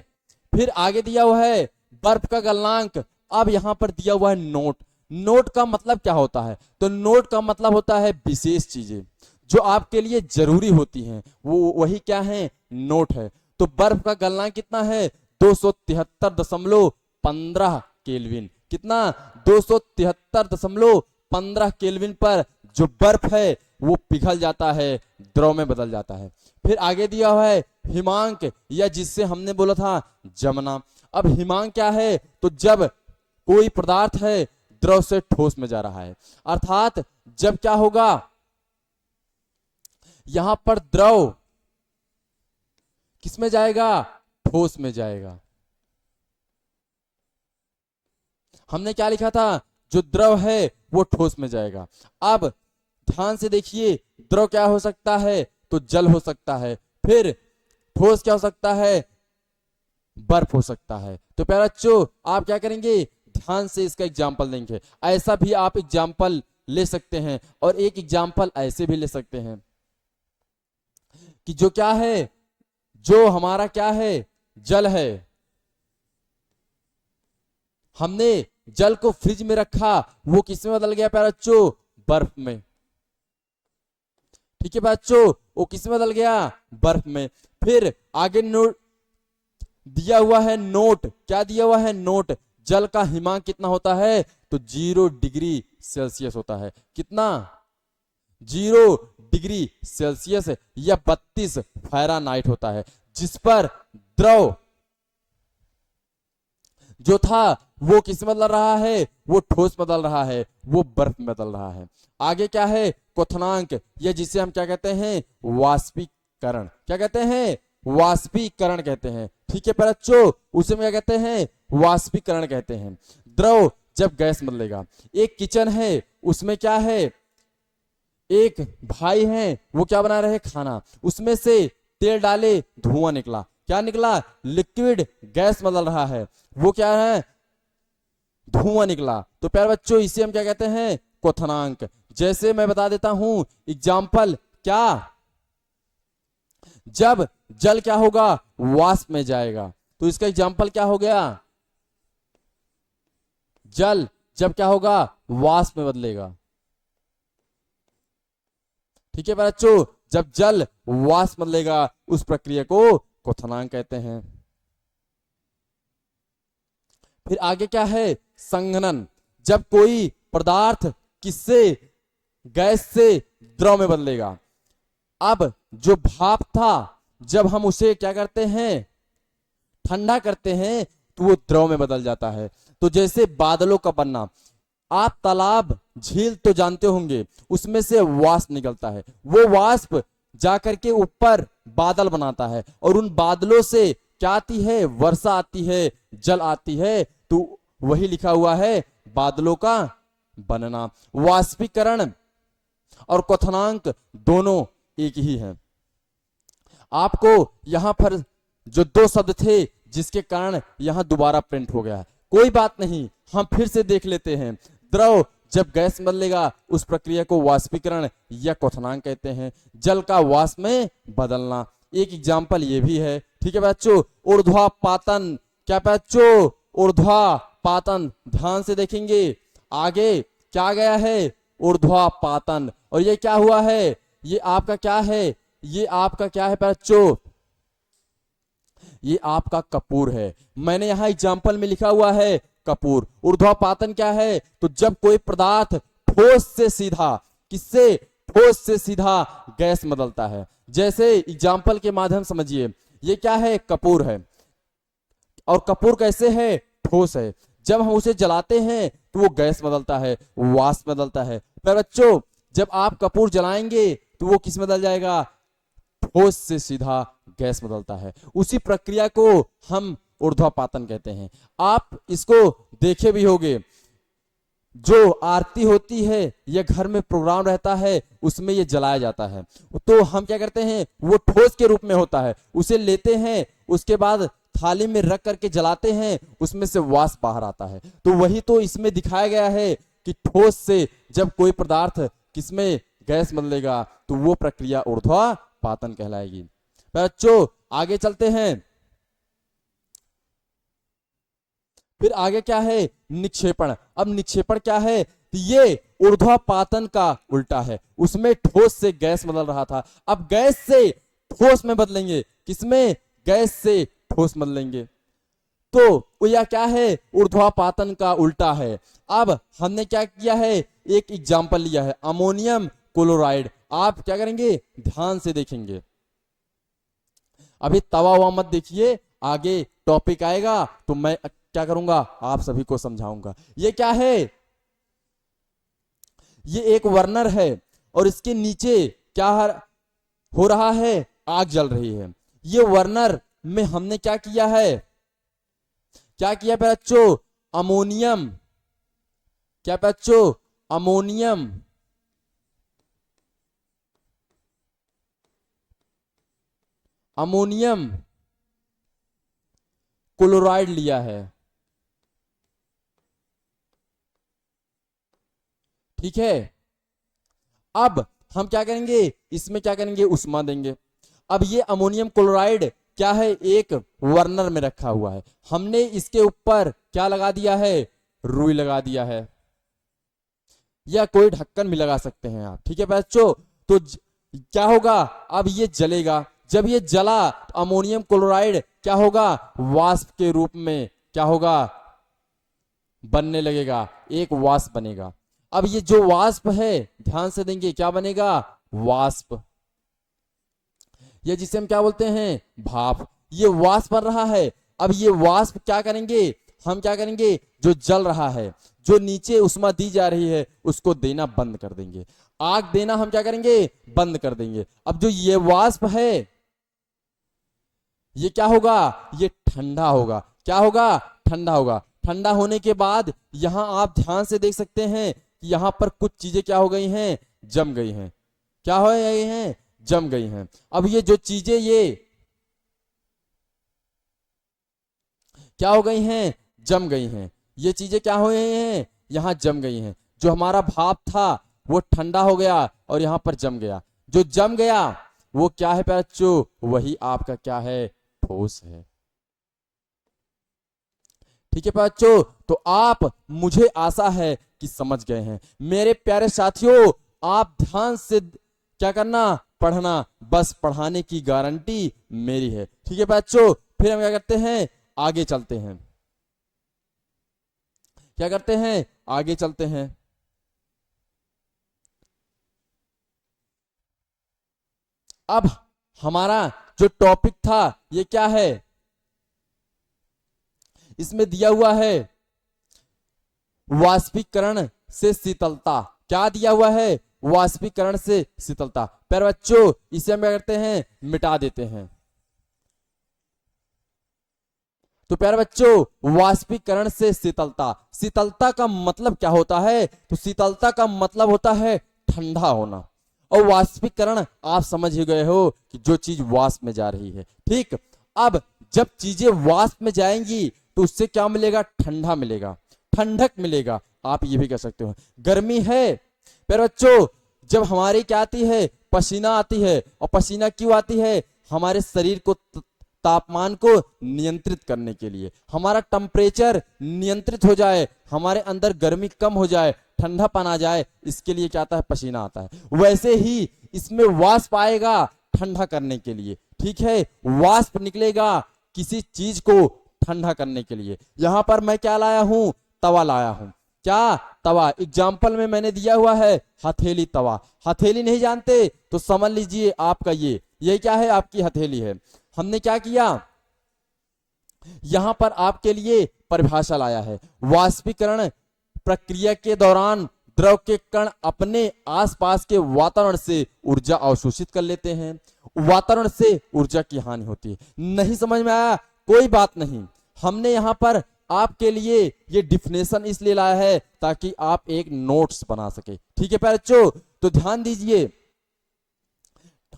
फिर आगे दिया हुआ है बर्फ का गलनांक। अब यहां पर दिया हुआ है नोट। नोट का मतलब क्या होता है, तो नोट का मतलब होता है विशेष चीजें जो आपके लिए जरूरी होती हैं, वो वही क्या है, नोट है। तो बर्फ का गलनांक कितना है, 273.15 केल्विन। कितना, 273.15 केल्विन पर जो बर्फ है वो पिघल जाता है, द्रव में बदल जाता है। फिर आगे दिया हुआ है हिमांक, या जिससे हमने बोला था जमना। अब हिमांक क्या है, तो जब कोई पदार्थ है द्रव से ठोस में जा रहा है, अर्थात जब क्या होगा, यहां पर द्रव किसमें जाएगा, ठोस में जाएगा। हमने क्या लिखा था, जो द्रव है वो ठोस में जाएगा। अब ध्यान से देखिए, द्रव क्या हो सकता है, तो जल हो सकता है। फिर ठोस क्या हो सकता है, बर्फ हो सकता है। तो प्यारे बच्चों आप क्या करेंगे, ध्यान से इसका एग्जाम्पल देंगे। ऐसा भी आप एग्जाम्पल ले सकते हैं, और एक एग्जाम्पल ऐसे भी ले सकते हैं कि जो क्या है, जो हमारा क्या है, जल है, हमने जल को फ्रिज में रखा, वो किसमें बदल गया प्यारे बच्चों, बर्फ में। ठीक है बच्चों, वो किसमें बदल गया, बर्फ में। फिर आगे नोट दिया हुआ है, नोट क्या दिया हुआ है, नोट। जल का हिमांक कितना होता है, तो 0 डिग्री सेल्सियस होता है। कितना, 0 डिग्री सेल्सियस या 32 फ़ारेनहाइट होता है, जिस पर द्रव जो था वो किस में बदल रहा है, वो ठोस बदल रहा है, वो बर्फ में बदल रहा है। आगे क्या है, क्वथनांक, या जिसे हम क्या कहते हैं, वाष्पीकरण। क्या कहते हैं, वाष्पीकरण कहते हैं। ठीक है प्यारे बच्चों, उसे क्या कहते हैं, वाष्पीकरण कहते हैं। द्रव जब गैस बदलेगा, एक किचन है, उसमें क्या है, एक भाई हैं, वो क्या बना रहे हैं, खाना, उसमें से तेल डाले, धुआं निकला। क्या निकला, लिक्विड गैस बदल रहा है, वो क्या है, धुआं निकला। तो प्यारे बच्चों इसे हम क्या कहते हैं, क्वथनांक। जैसे मैं बता देता हूं एग्जाम्पल, क्या, जब जल क्या होगा, वाष्प में जाएगा, तो इसका एग्जाम्पल क्या हो गया, जल जब क्या होगा, वाष्प में बदलेगा। ठीक है बच्चों, जब जल वाष्प बदलेगा उस प्रक्रिया को क्वथनांक कहते हैं। फिर आगे क्या है, संघनन। जब कोई पदार्थ किससे, गैस से द्रव में बदलेगा। अब जो भाप था, जब हम उसे क्या करते हैं, ठंडा करते हैं, तो वो द्रव में बदल जाता है। तो जैसे बादलों का बनना, आप तालाब झील तो जानते होंगे, उसमें से वाष्प निकलता है, वो वाष्प जाकर के ऊपर बादल बनाता है, और उन बादलों से क्या आती है, वर्षा आती है, जल आती है। तो वही लिखा हुआ है, बादलों का बनना। वाष्पीकरण और क्वथनांक दोनों एक ही है। आपको यहां पर जो 2 शब्द थे जिसके कारण यहां दोबारा प्रिंट हो गया है, कोई बात नहीं, हम फिर से देख लेते हैं। द्रव जब गैस बदलेगा उस प्रक्रिया को वाष्पीकरण या क्वथनांक कहते हैं। जल का वाष्प में बदलना, एक एग्जाम्पल ये भी है। ठीक है बच्चों, ऊर्ध्वापातन। क्या बच्चों, ऊर्ध्वापातन, ध्यान से देखेंगे, आगे क्या गया है, ऊर्ध्वापातन। और ये क्या हुआ है, ये आपका क्या है, ये आपका क्या है बच्चों, ये आपका कपूर है। मैंने यहां एग्जाम्पल में लिखा हुआ है कपूर। ऊर्ध्वापातन क्या है, तो जब कोई पदार्थ ठोस से सीधा, किससे, ठोस से सीधा गैस में बदलता है। जैसे एग्जाम्पल के माध्यम समझिए, ये क्या है, कपूर है, और कपूर कैसे है, ठोस है। जब हम उसे जलाते हैं तो वो गैस बदलता है, वाष्प बदलता है। पर बच्चों जब आप कपूर जलाएंगे तो वो किस में बदल जाएगा, ठोस से सीधा गैस बदलता है। उसी प्रक्रिया को हम ऊर्ध्वापातन कहते हैं। आप इसको देखे भी होंगे, जो आरती होती है या घर में प्रोग्राम रहता है उसमें ये जलाया जाता है। तो हम क्या करते हैं, वो ठोस के रूप में होता है, उसे लेते हैं, उसके बाद थाली में रख करके जलाते हैं, उसमें से वाष्प बाहर आता है। तो वही तो इसमें दिखाया गया है कि ठोस से जब कोई पदार्थ किसमें गैस बदलेगा तो वो प्रक्रिया ऊर्ध्वापातन कहलाएगी। बच्चों आगे चलते हैं। फिर आगे क्या है, निक्षेपण। अब निक्षेपण क्या है, तो ये ऊर्ध्वापातन का उल्टा है। उसमें ठोस से गैस बदल रहा था, अब गैस से ठोस में बदलेंगे। किसमें, गैस से ठोस बदलेंगे। तो यह क्या है, ऊर्ध्वापातन का उल्टा है। अब हमने क्या किया है, एक एग्जाम्पल लिया है, अमोनियम क्लोराइड। आप क्या करेंगे, ध्यान से देखेंगे, अभी तवा हुआ मत देखिए, आगे टॉपिक आएगा तो मैं क्या करूंगा, आप सभी को समझाऊंगा। ये क्या है, ये एक बर्नर है और इसके नीचे क्या हो रहा है, आग जल रही है। ये बर्नर में हमने क्या किया है, क्या किया बच्चों, अमोनियम, क्या बच्चों, अमोनियम अमोनियम क्लोराइड लिया है। ठीक है, अब हम क्या करेंगे, इसमें क्या करेंगे, उष्मा देंगे। अब ये अमोनियम क्लोराइड क्या है, एक बर्नर में रखा हुआ है, हमने इसके ऊपर क्या लगा दिया है, रुई लगा दिया है, या कोई ढक्कन भी लगा सकते हैं आप। ठीक है बच्चों, तो क्या होगा, अब ये जलेगा। जब ये जला तो अमोनियम क्लोराइड क्या होगा, वाष्प के रूप में क्या होगा, बनने लगेगा, एक वाष्प बनेगा। अब ये जो वाष्प है, ध्यान से देंगे, क्या बनेगा, वाष्प। ये जिसे हम क्या बोलते हैं, भाप। ये वाष्प बन रहा है। अब ये वाष्प क्या करेंगे, हम क्या करेंगे, जो जल रहा है, जो नीचे उष्मा दी जा रही है, उसको देना बंद कर देंगे। आग देना हम क्या करेंगे, बंद कर देंगे। अब जो ये वाष्प है, ये क्या होगा, ये ठंडा होगा। क्या होगा, ठंडा होगा। ठंडा होने के बाद यहां आप ध्यान से देख सकते हैं कि यहां पर कुछ चीजें क्या हो गई हैं, जम गई हैं। क्या हो गई हैं, जम गई हैं। अब ये जो चीजें ये क्या हो गई हैं, जम गई हैं। ये चीजें क्या हो गई हैं, यहां जम गई हैं। जो हमारा भाप था वो ठंडा हो गया और यहां पर जम गया। जो जम गया वो क्या है बच्चों, वही आपका क्या है, ठोस है। ठीक है बच्चों, तो आप, मुझे आशा है कि समझ गए हैं। मेरे प्यारे साथियों, आप ध्यान से क्या करना, पढ़ना, बस पढ़ाने की गारंटी मेरी है। ठीक है बच्चों, फिर हम क्या करते हैं, आगे चलते हैं। क्या करते हैं, आगे चलते हैं। अब हमारा जो टॉपिक था ये क्या है, इसमें दिया हुआ है वाष्पीकरण से शीतलता। क्या दिया हुआ है, वाष्पीकरण से शीतलता। पर बच्चों इसे हम क्या करते हैं, मिटा देते हैं। तो प्यारे बच्चों, वाष्पीकरण से शीतलता, शीतलता का मतलब क्या होता है, तो शीतलता का मतलब होता है ठंडा होना। और वाष्पीकरण आप समझ ही गए हो कि जो चीज वाष्प में जा रही है। ठीक, अब जब चीजें वाष्प में जाएंगी तो उससे क्या मिलेगा, ठंडा मिलेगा, ठंडक मिलेगा। आप ये भी कह सकते हो। गर्मी है, पर बच्चों जब हमारी क्या आती है, पसीना आती है। और पसीना क्यों आती है, हमारे शरीर को तापमान को नियंत्रित करने के लिए, हमारा टेम्परेचर नियंत्रित हो जाए, हमारे अंदर गर्मी कम हो जाए, ठंडापन आ जाए, इसके लिए क्या आता है, पसीना आता है। वैसे ही इसमें वाष्प आएगा, ठंडा करने के लिए, ठीक है। वाष्प निकलेगा किसी चीज को ठंडा करने के लिए। यहां पर मैं क्या लाया हूं, तवा लाया हूं। क्या, तवा। एग्जाम्पल में मैंने दिया हुआ है हथेली तवा। हथेली नहीं जानते तो समझ लीजिए आपका ये क्या है, आपकी हथेली है। हमने क्या किया, यहां पर आपके लिए परिभाषा लाया है। वाष्पीकरण प्रक्रिया के दौरान द्रव के कण अपने आसपास के वातावरण से ऊर्जा अवशोषित कर लेते हैं, वातावरण से ऊर्जा की हानि होती है। नहीं समझ में आया, कोई बात नहीं। हमने यहां पर आपके लिए ये डिफिनेशन इसलिए लाया है ताकि आप एक नोट्स बना सके, ठीक है प्यारे बच्चों। तो ध्यान दीजिए,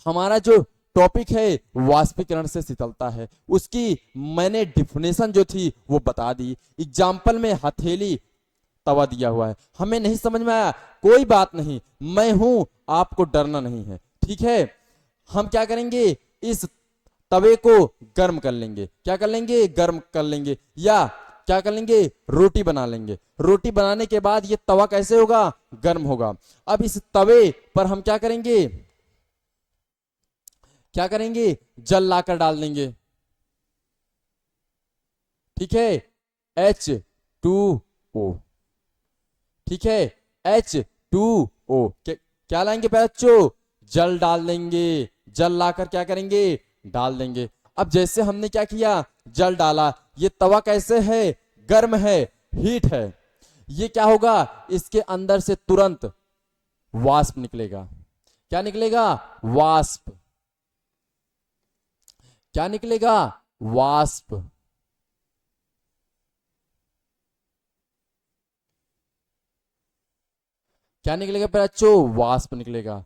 हमारा जो टॉपिक है वाष्पीकरण से शीतलता है, उसकी मैंने डिफिनेशन जो थी वो बता दी। एग्जाम्पल में हथेली तवा दिया हुआ है, हमें नहीं समझ में आया, कोई बात नहीं, मैं हूं, आपको डरना नहीं है, ठीक है। हम क्या करेंगे, इस तवे को गर्म कर लेंगे। क्या कर लेंगे, गर्म कर लेंगे, या क्या कर लेंगे, रोटी बना लेंगे। रोटी बनाने के बाद ये तवा कैसे होगा, गर्म होगा। अब इस तवे पर हम क्या करेंगे, क्या करेंगे, जल लाकर डाल देंगे, ठीक है, H2O, ठीक है, H2O। क्या लाएंगे बच्चों, जल डाल देंगे। जल लाकर क्या करेंगे, डाल देंगे। अब जैसे हमने क्या किया, जल डाला, ये तवा कैसे है, गर्म है, हीट है। ये क्या होगा, इसके अंदर से तुरंत वाष्प निकलेगा। क्या निकलेगा, वाष्प। क्या निकलेगा, वाष्प। क्या निकलेगा बच्चों, वाष्प निकलेगा।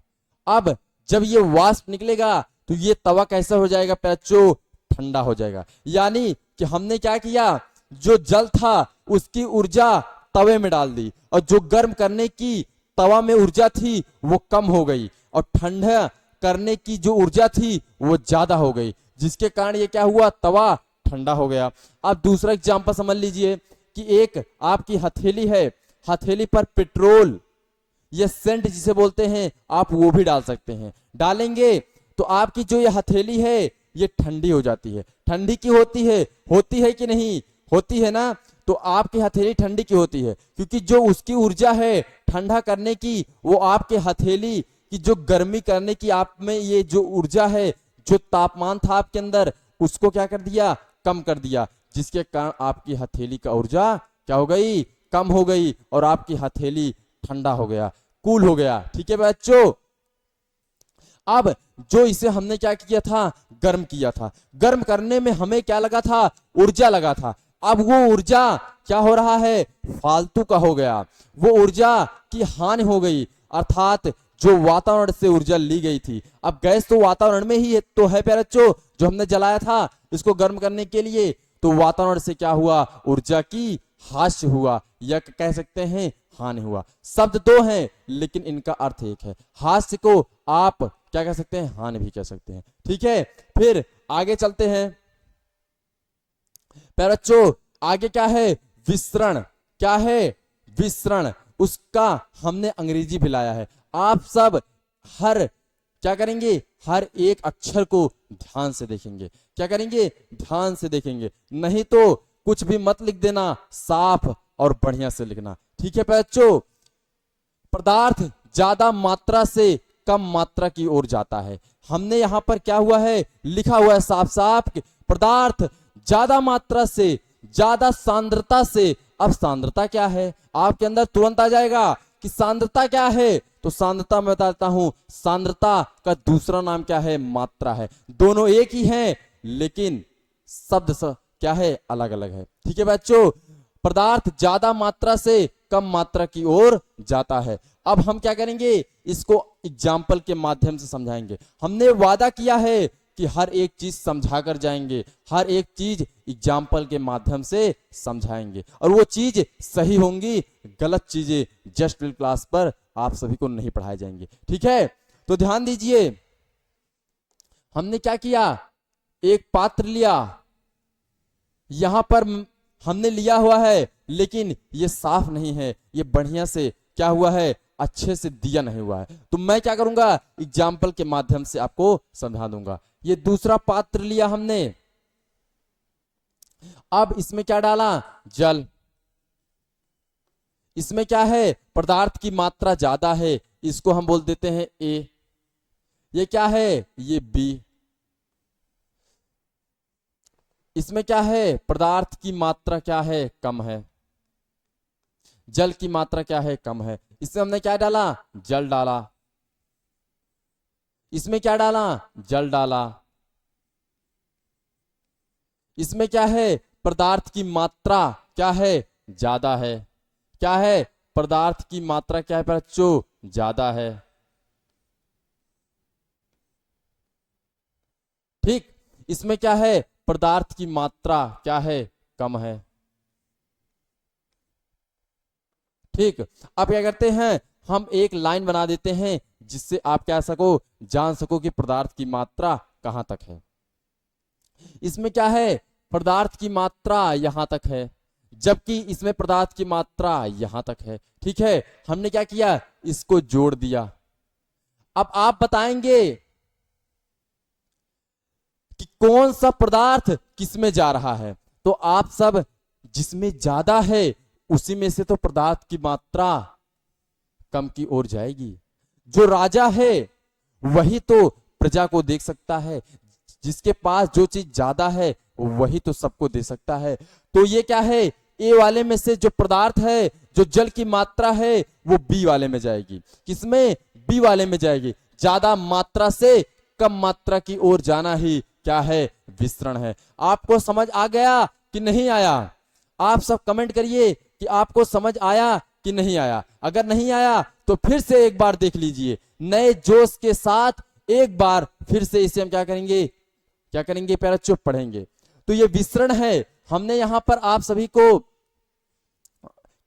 अब जब ये वाष्प निकलेगा तो ये तवा कैसा हो जाएगा बच्चों, ठंडा हो जाएगा। यानी कि हमने क्या किया, जो जल था उसकी ऊर्जा तवे में डाल दी, और जो गर्म करने की तवा में ऊर्जा थी वो कम हो गई, और ठंडा करने की जो ऊर्जा थी वो ज्यादा हो गई, जिसके कारण ये क्या हुआ, तवा ठंडा हो गया। अब दूसरा एग्जांपल समझ लीजिए कि एक आपकी हथेली है, हथेली पर पेट्रोल या सेंट जिसे बोलते हैं, आप वो भी डाल सकते हैं। डालेंगे तो आपकी जो ये हथेली है ये ठंडी हो जाती है। ठंडी क्यों होती है कि नहीं, होती है ना। तो आपकी हथेली ठंडी क्यों होती है, क्योंकि जो उसकी ऊर्जा है ठंडा करने की, वो आपके हथेली की जो गर्मी करने की आप में ये जो ऊर्जा है, जो तापमान था आपके अंदर, उसको क्या कर दिया, कम कर दिया, जिसके कारण आपकी हथेली का ऊर्जा क्या हो गई, कम हो गई, और आपकी हथेली ठंडा हो गया, कूल हो गया, ठीक है बच्चों। अब जो इसे हमने क्या किया था, गर्म किया था। गर्म करने में हमें क्या लगा था, ऊर्जा लगा था। अब वो ऊर्जा क्या हो रहा है, फालतू का हो गया, वो ऊर्जा की हानि हो गई। अर्थात जो वातावरण से ऊर्जा ली गई थी, अब गैस तो वातावरण में ही तो है प्यारे बच्चों, जो हमने जलाया था इसको गर्म करने के लिए, तो वातावरण से क्या हुआ, ऊर्जा की हास्य हुआ, या कह सकते हैं हानि हुआ। शब्द दो हैं लेकिन इनका अर्थ एक है। हास्य को आप क्या कह सकते हैं, हानि भी कह सकते हैं, ठीक है। फिर आगे चलते हैं प्यारे बच्चों, आगे क्या है, विसरण। क्या है, विसरण। उसका हमने अंग्रेजी भी लाया है। आप सब हर क्या करेंगे, हर एक अक्षर को ध्यान से देखेंगे। क्या करेंगे, ध्यान से देखेंगे, नहीं तो कुछ भी मत लिख देना, साफ और बढ़िया से लिखना, ठीक है बच्चों। पदार्थ ज्यादा मात्रा से कम मात्रा की ओर जाता है। हमने यहां पर क्या हुआ है, लिखा हुआ है साफ साफ कि पदार्थ ज्यादा मात्रा से, ज्यादा सांद्रता से। अब सांद्रता क्या है, आपके अंदर तुरंत आ जाएगा कि सांद्रता क्या है। तो सांद्रता मैं बताता हूं, सांद्रता का दूसरा नाम क्या है, मात्रा है। दोनों एक ही हैं लेकिन शब्द क्या है, अलग अलग है, ठीक है बच्चों। पदार्थ ज्यादा मात्रा से कम मात्रा की ओर जाता है। अब हम क्या करेंगे, इसको एग्जाम्पल के माध्यम से समझाएंगे। हमने वादा किया है कि हर एक चीज समझा कर जाएंगे, हर एक चीज एग्जाम्पल के माध्यम से समझाएंगे, और वो चीज सही होंगी, गलत चीजें जस्ट विल क्लास पर आप सभी को नहीं पढ़ाई जाएंगी, ठीक है। तो ध्यान दीजिए, हमने क्या किया, एक पात्र लिया, यहां पर हमने लिया हुआ है लेकिन ये साफ नहीं है, ये बढ़िया से क्या हुआ है, अच्छे से दिया नहीं हुआ है, तो मैं क्या करूंगा, एग्जाम्पल के माध्यम से आपको समझा दूंगा। ये दूसरा पात्र लिया हमने, अब इसमें क्या डाला, जल। इसमें क्या है, पदार्थ की मात्रा ज्यादा है, इसको हम बोल देते हैं ए। ये क्या है, ये बी। इसमें क्या है, पदार्थ की मात्रा क्या है, कम है, जल की मात्रा क्या है, कम है। इसमें हमने क्या डाला, जल डाला। इसमें क्या डाला, जल डाला। इसमें क्या है, पदार्थ की मात्रा क्या है, ज्यादा है। क्या है, पदार्थ की मात्रा क्या है बच्चों, ज्यादा है। ठीक, इसमें क्या है, पदार्थ की मात्रा क्या है, कम है। ठीक, अब क्या करते हैं, हम एक लाइन बना देते हैं जिससे आप क्या सको, जान सको कि पदार्थ की मात्रा कहां तक है। इसमें क्या है, पदार्थ की मात्रा यहां तक है, जबकि इसमें पदार्थ की मात्रा यहां तक है। ठीक है, हमने क्या किया, इसको जोड़ दिया। अब आप बताएंगे कि कौन सा पदार्थ किसमें जा रहा है, तो आप सब जिसमें ज्यादा है उसी में से तो पदार्थ की मात्रा कम की ओर जाएगी। जो राजा है वही तो प्रजा को देख सकता है, जिसके पास जो चीज ज्यादा है वही तो सबको दे सकता है। तो ये क्या है, ए वाले में से जो पदार्थ है, जो जल की मात्रा है, वो बी वाले में जाएगी। किसमें, बी वाले में जाएगी। ज्यादा मात्रा से कम मात्रा की ओर जाना ही क्या है, विस्तरण है। आपको समझ आ गया कि नहीं आया? आप सब कमेंट करिए कि आपको समझ आया कि नहीं आया। अगर नहीं आया तो फिर से एक बार देख लीजिए, नए जोश के साथ एक बार फिर से इसे हम क्या करेंगे, क्या करेंगे, पहले चुप पढ़ेंगे। तो ये विस्तरण है। हमने यहां पर आप सभी को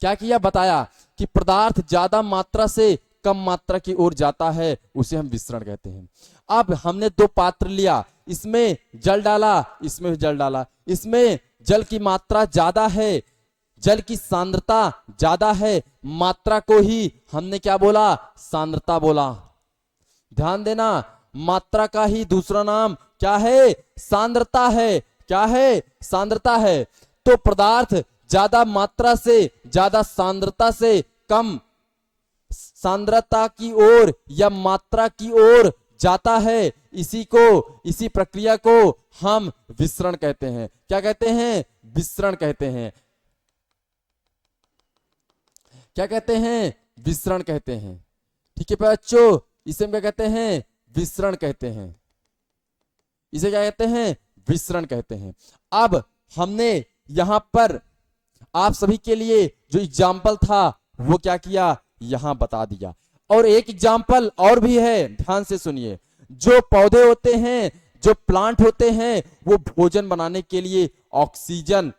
क्या किया, बताया कि पदार्थ ज्यादा मात्रा से कम मात्रा की ओर जाता है, उसे हम विस्तरण कहते हैं। अब हमने दो पात्र लिया, इसमें जल डाला, इसमें जल डाला। इसमें जल की मात्रा ज्यादा है, जल की सांद्रता ज्यादा है, मात्रा को ही हमने क्या बोला, सांद्रता बोला। ध्यान देना, मात्रा का ही दूसरा नाम क्या है, सांद्रता है। क्या है, सांद्रता है। तो पदार्थ ज्यादा मात्रा से, ज्यादा सांद्रता से कम सांद्रता की ओर या मात्रा की ओर जाता है, इसी प्रक्रिया को हम विस्तरण कहते हैं। क्या कहते हैं, विस्तरण कहते हैं। क्या कहते हैं, विस्तरण कहते हैं। ठीक है बच्चों, इसे हम क्या कहते हैं, विस्तरण कहते हैं। इसे क्या कहते हैं, विस्तरण कहते हैं। अब हमने यहां पर आप सभी के लिए जो एग्जाम्पल था वो क्या किया, यहां बता दिया। और एक एग्जाम्पल और भी है, ध्यान से सुनिए। जो पौधे होते हैं, जो प्लांट होते हैं, वो भोजन बनाने के लिए ऑक्सीजन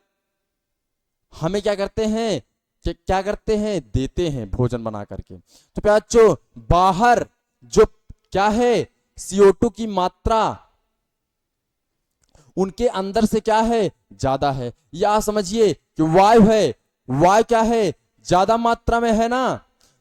हमें क्या करते हैं, क्या करते हैं, देते हैं भोजन बना करके। तो बच्चों, बाहर जो क्या है, CO2 की मात्रा उनके अंदर से क्या है, ज्यादा है। या समझिए कि वायु है, वायु क्या है, ज्यादा मात्रा में है ना,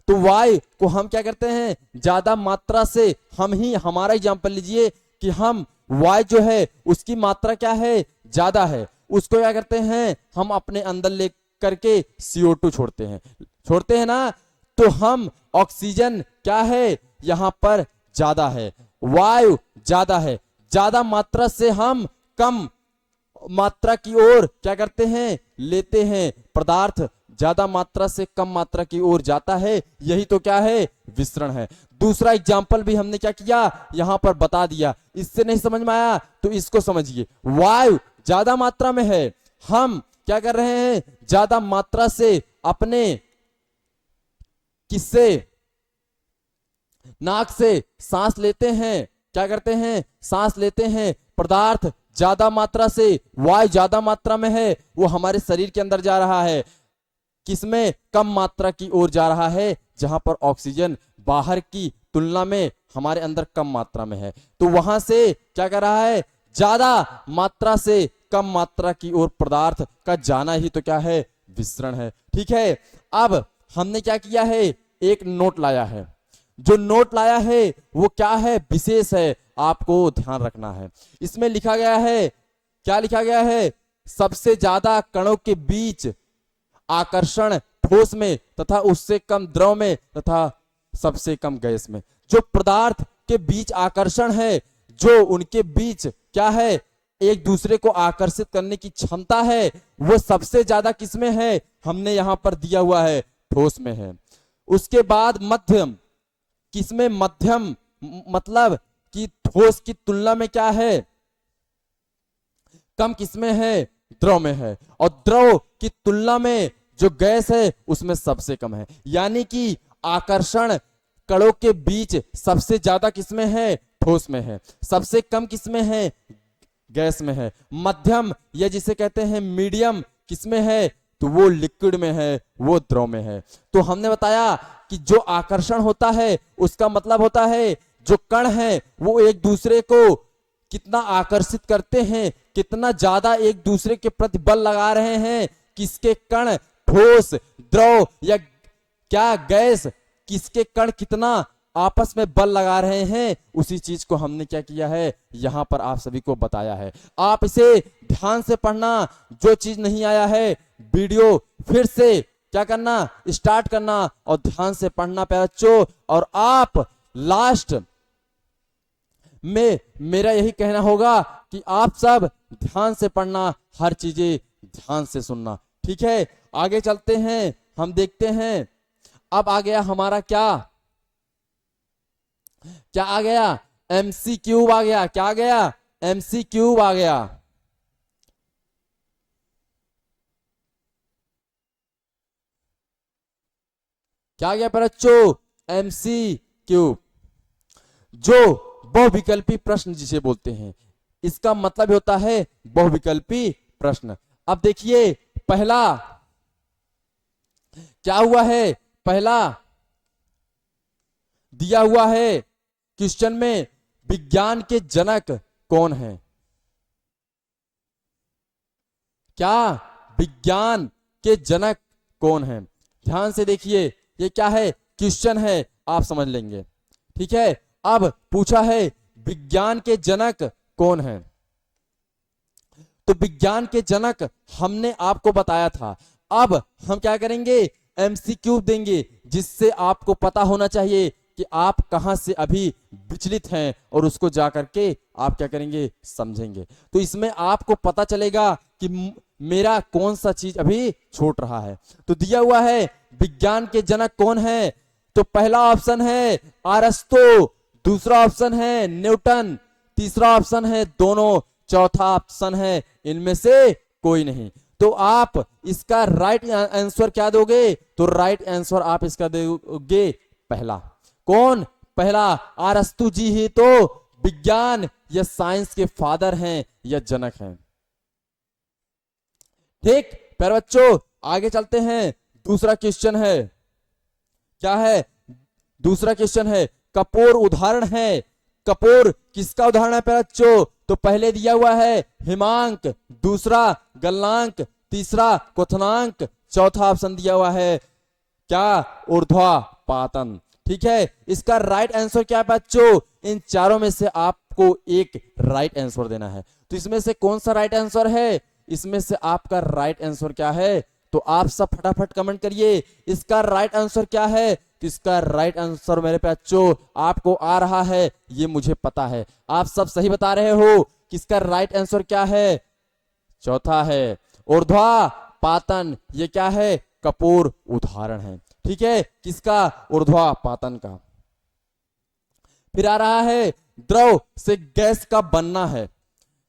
तो वायु को हम क्या करते हैं, ज्यादा मात्रा से, हम ही हमारा एग्जाम्पल लीजिए कि हम वायु जो है उसकी मात्रा क्या है, ज्यादा है, उसको क्या करते हैं, हम अपने अंदर ले करके CO2 छोड़ते हैं ना। तो हम ऑक्सीजन क्या है, यहां पर ज्यादा है, वायु ज्यादा है, ज्यादा मात्रा से हम कम मात्रा की ओर क्या करते हैं, लेते हैं। पदार्थ ज्यादा मात्रा से कम मात्रा की ओर जाता है, यही तो क्या है, विस्तरण है। दूसरा एग्जाम्पल भी हमने क्या किया, यहां पर बता दिया। इससे नहीं समझ में आया तो इसको समझिए। वायु ज्यादा मात्रा में है, हम क्या कर रहे हैं, ज्यादा मात्रा से अपने किससे, नाक से सांस लेते हैं। क्या करते हैं, सांस लेते हैं। पदार्थ ज्यादा मात्रा से, वायु ज्यादा मात्रा में है, वो हमारे शरीर के अंदर जा रहा है, किसमें, कम मात्रा की ओर जा रहा है, जहां पर ऑक्सीजन बाहर की तुलना में हमारे अंदर कम मात्रा में है। तो वहां से क्या कर रहा है, ज्यादा मात्रा से कम मात्रा की ओर पदार्थ का जाना ही तो क्या है, विस्तरण है। ठीक है, अब हमने क्या किया है, एक नोट लाया है। जो नोट लाया है वो क्या है, विशेष है, आपको ध्यान रखना है। इसमें लिखा गया है, क्या लिखा गया है, सबसे ज्यादा कणों के बीच आकर्षण ठोस में तथा उससे कम द्रव में तथा सबसे कम गैस में। जो पदार्थ के बीच आकर्षण है, जो उनके बीच क्या है, एक दूसरे को आकर्षित करने की क्षमता है, वो सबसे ज्यादा किसमें है, हमने यहां पर दिया हुआ है, ठोस में है। उसके बाद मध्यम, किसमें, मध्यम मतलब कि ठोस की तुलना में क्या है, कम किसमें है, द्रव में है। और द्रव की तुलना में जो गैस है उसमें सबसे कम है। यानी कि आकर्षण कणों के बीच सबसे ज्यादा किसमें है, ठोस में है, सबसे कम किसमें है, गैस में है। मध्यम या जिसे कहते हैं मीडियम किसमें है, तो वो लिक्विड में है, वो द्रव में है। तो हमने बताया कि जो आकर्षण होता है उसका मतलब होता है जो कण है वो एक दूसरे को कितना आकर्षित करते हैं, कितना ज्यादा एक दूसरे के प्रति बल लगा रहे हैं, किसके कण ठोस, द्रव या क्या गैस, किसके कण कितना आपस में बल लगा रहे हैं, उसी चीज को हमने क्या किया है, यहां पर आप सभी को बताया है। आप इसे ध्यान से पढ़ना। जो चीज नहीं आया है वीडियो फिर से क्या करना, स्टार्ट करना और ध्यान से पढ़ना प्यारे बच्चों। और आप लास्ट में मेरा यही कहना होगा कि आप सब ध्यान से पढ़ना, हर चीजें ध्यान से सुनना, ठीक है। आगे चलते हैं, हम देखते हैं अब आ गया हमारा क्या क्या आ गया, MC क्यूब आ गया। क्या आ गया, MC क्यूब आ गया। क्या आ गया बच्चों, MC क्यूब, जो बहुविकल्पी प्रश्न जिसे बोलते हैं, इसका मतलब होता है बहुविकल्पी प्रश्न। अब देखिए पहला क्या हुआ है, पहला दिया हुआ है क्वेश्चन में, विज्ञान के जनक कौन है। क्या विज्ञान के जनक कौन है, ध्यान से देखिए, ये क्या है, क्वेश्चन है, आप समझ लेंगे, ठीक है। अब पूछा है विज्ञान के जनक कौन है, तो विज्ञान के जनक हमने आपको बताया था। अब हम क्या करेंगे, MCQ देंगे, जिससे आपको पता होना चाहिए कि आप कहां से अभी विचलित हैं और उसको जा करके आप क्या करेंगे, समझेंगे। तो इसमें आपको पता चलेगा कि मेरा कौन सा चीज अभी छूट रहा है। तो दिया हुआ है विज्ञान के जनक कौन है, तो पहला ऑप्शन है अरस्तु, दूसरा ऑप्शन है न्यूटन, तीसरा ऑप्शन है दोनों, चौथा ऑप्शन है इनमें से कोई नहीं। तो आप इसका राइट आंसर क्या दोगे, तो राइट आंसर आप इसका दोगे पहला। कौन, पहला, अरस्तु जी ही तो विज्ञान या साइंस के फादर हैं या जनक हैं, ठीक। प्यारे बच्चों आगे चलते हैं, दूसरा क्वेश्चन है, क्या है, दूसरा क्वेश्चन है कपोर उदाहरण है। कपोर किसका उदाहरण है प्यारे बच्चों, तो पहले दिया हुआ है हिमांक, दूसरा गलनांक, तीसरा क्वथनांक, चौथा ऑप्शन दिया हुआ है क्या, ऊर्ध्वापातन, ठीक है। इसका राइट आंसर क्या है बच्चों, इन चारों में से आपको एक राइट आंसर देना है। तो इसमें से कौन सा राइट आंसर है, इसमें से आपका राइट आंसर क्या है, तो आप सब फटाफट कमेंट करिए इसका राइट आंसर क्या है। तो इसका राइट आंसर मेरे बच्चों आपको आ रहा है, ये मुझे पता है, आप सब सही बता रहे हो कि इसका राइट आंसर क्या है, चौथा है ऊर्ध्वापातन। ये क्या है, कपोर उदाहरण है, ठीक है, किसका, ऊर्ध्वापातन का। फिर आ रहा है द्रव से गैस का बनना है।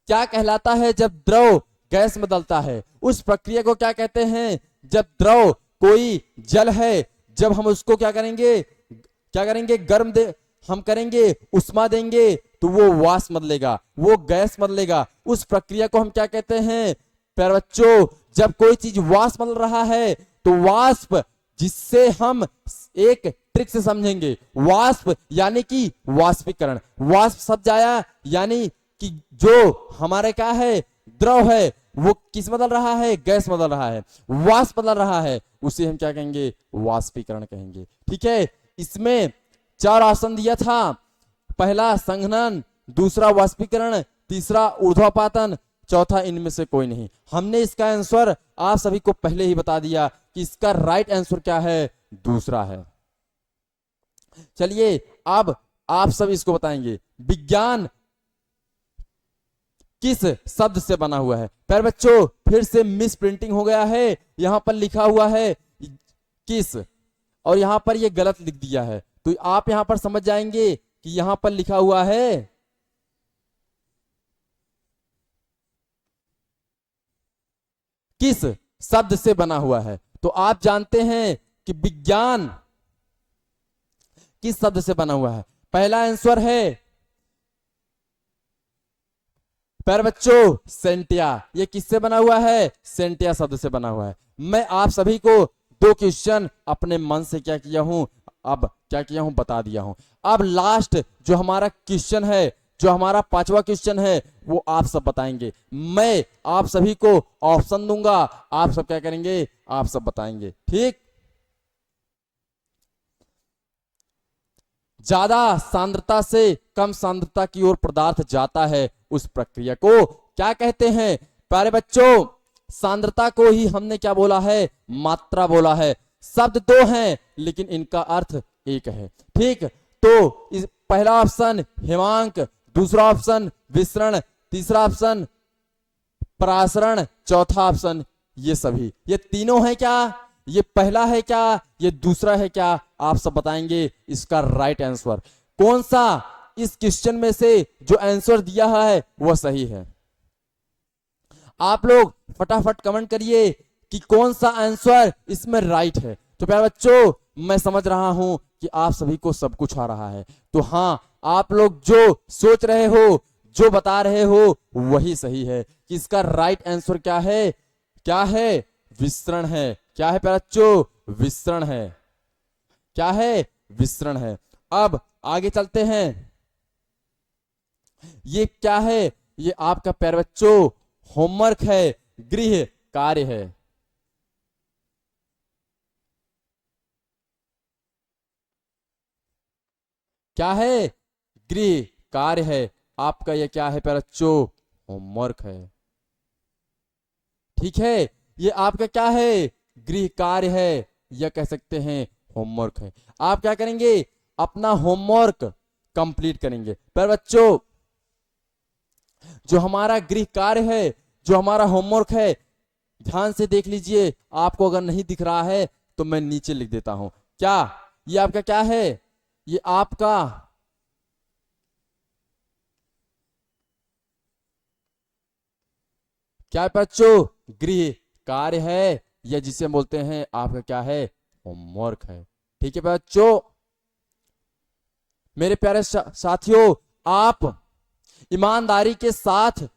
क्या कहलाता है जब द्रव गैस में बदलता है, उस प्रक्रिया को क्या कहते हैं। जब द्रव कोई जल है, जब हम उसको क्या करेंगे गर्म दे, हम करेंगे उष्मा देंगे तो वो वाष्प बदलेगा, वो गैस बदलेगा। उस प्रक्रिया को हम क्या कहते हैं प्यारे बच्चों, जब कोई चीज वाष्प बदल रहा है तो वाष्प, जिससे हम एक ट्रिक से समझेंगे, वाष्प यानी कि वाष्पीकरण। वाष्प शब्द आया यानी कि जो हमारे क्या है, द्रव है, वो किस बदल रहा है, गैस बदल रहा है, वाष्प बदल रहा है, उसे हम क्या कहेंगे, वाष्पीकरण कहेंगे। ठीक है, इसमें 4 ऑप्शन दिया था, पहला संघनन, दूसरा वाष्पीकरण, तीसरा ऊर्ध्वापातन, चौथा इनमें से कोई नहीं। हमने इसका आंसर आप सभी को पहले ही बता दिया कि इसका राइट आंसर क्या है, दूसरा है। चलिए अब आप सब इसको बताएंगे, विज्ञान किस शब्द से बना हुआ है। प्यारे बच्चों फिर से मिस प्रिंटिंग हो गया है, यहां पर लिखा हुआ है किस और यहां पर ये गलत लिख दिया है, तो आप यहां पर समझ जाएंगे कि यहां पर लिखा हुआ है किस शब्द से बना हुआ है। तो आप जानते हैं कि विज्ञान किस शब्द से बना हुआ है। पहला आंसर है प्यारे बच्चों सेंटिया, ये किससे बना हुआ है, सेंटिया शब्द से बना हुआ है। मैं आप सभी को 2 क्वेश्चन अपने मन से क्या किया हूं, अब क्या किया हूं बता दिया हूं। अब लास्ट जो हमारा क्वेश्चन है, जो हमारा 5वां क्वेश्चन है, वो आप सब बताएंगे। मैं आप सभी को ऑप्शन दूंगा, आप सब क्या करेंगे, आप सब बताएंगे। ठीक, ज्यादा सांद्रता से कम सांद्रता की ओर पदार्थ जाता है, उस प्रक्रिया को क्या कहते हैं। प्यारे बच्चों सांद्रता को ही हमने क्या बोला है, मात्रा बोला है। शब्द 2 हैं लेकिन इनका अर्थ एक है। ठीक, तो इस पहला ऑप्शन हिमांक, दूसरा ऑप्शन विसरण, तीसरा ऑप्शन परासरण, चौथा ऑप्शन ये सभी। ये तीनों है क्या, ये पहला है क्या, ये दूसरा है क्या, आप सब बताएंगे इसका राइट आंसर। कौन सा इस क्वेश्चन में से जो आंसर दिया है वो सही है। आप लोग फटाफट कमेंट करिए कि कौन सा आंसर इसमें राइट है। तो प्यारे बच्चों मैं समझ रहा हूं कि आप सभी को सब कुछ आ रहा है, तो हाँ आप लोग जो सोच रहे हो, जो बता रहे हो वही सही है कि इसका राइट आंसर क्या है, क्या है, विसरण है। क्या है प्यारे बच्चों, विसरण है। क्या है, विसरण है। अब आगे चलते हैं, ये क्या है, ये आपका प्यारे बच्चों होमवर्क है, गृह कार्य है। क्या है, गृह कार्य है आपका। ये क्या है प्यारे बच्चों, होमवर्क है। ठीक है, ये आपका क्या है, गृह कार्य है, या कह सकते हैं होमवर्क है। आप क्या करेंगे, अपना होमवर्क कंप्लीट करेंगे। प्यारे बच्चों जो हमारा गृह कार्य है, जो हमारा होमवर्क है, ध्यान से देख लीजिए। आपको अगर नहीं दिख रहा है तो मैं नीचे लिख देता हूं। क्या ये आपका क्या है, ये आपका क्या बच्चों, गृह कार्य है, या जिसे बोलते हैं आपका क्या है, होमवर्क है। ठीक है बच्चों, मेरे प्यारे साथियों आप ईमानदारी के साथ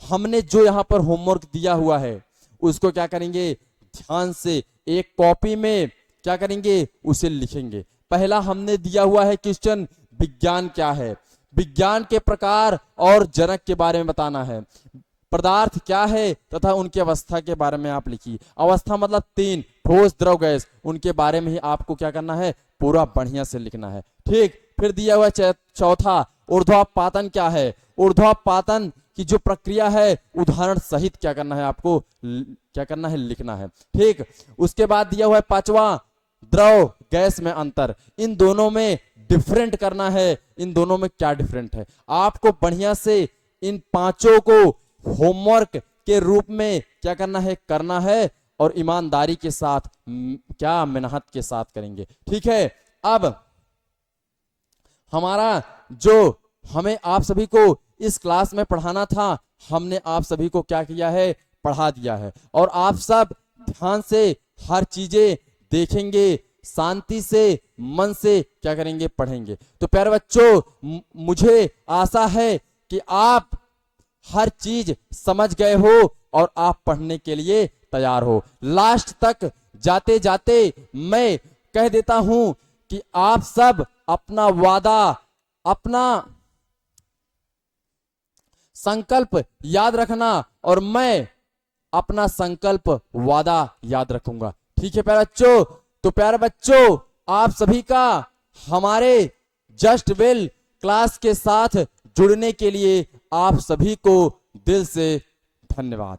हमने जो यहां पर होमवर्क दिया हुआ है उसको क्या करेंगे, ध्यान से एक कॉपी में क्या करेंगे, उसे लिखेंगे। पहला हमने दिया हुआ है क्वेश्चन, विज्ञान क्या है, विज्ञान के प्रकार और जनक के बारे में बताना है। पदार्थ क्या है तथा उनकी अवस्था के बारे में आप लिखिए। अवस्था मतलब 3, ठोस द्रव गैस, उनके बारे में ही आपको क्या करना है, पूरा बढ़िया से लिखना है। ठीक, फिर दिया हुआ चौथा ऊर्ध्वापातन क्या है, ऊर्ध्वापातन की जो प्रक्रिया है उदाहरण सहित क्या करना है, आपको क्या करना है, लिखना है। ठीक, उसके बाद दिया हुआ है 5वां द्रव गैस में अंतर, इन दोनों में डिफरेंट करना है, इन दोनों में क्या डिफरेंट है, आपको बढ़िया से इन 5 को होमवर्क के रूप में क्या करना है और ईमानदारी के साथ क्या मेहनत के साथ करेंगे। ठीक है, अब हमारा जो हमें आप सभी को इस क्लास में पढ़ाना था, हमने आप सभी को क्या किया है, पढ़ा दिया है। और आप सब ध्यान से हर चीजें देखेंगे, शांति से मन से क्या करेंगे, पढ़ेंगे। तो प्यारे बच्चों मुझे आशा है कि आप हर चीज समझ गए हो और आप पढ़ने के लिए तैयार हो। लास्ट तक जाते जाते मैं कह देता हूं कि आप सब अपना वादा, अपना संकल्प याद रखना, और मैं अपना संकल्प वादा याद रखूंगा। ठीक है प्यारे बच्चों, तो प्यारे बच्चों आप सभी का हमारे जस्ट बेल क्लास के साथ जुड़ने के लिए आप सभी को दिल से धन्यवाद।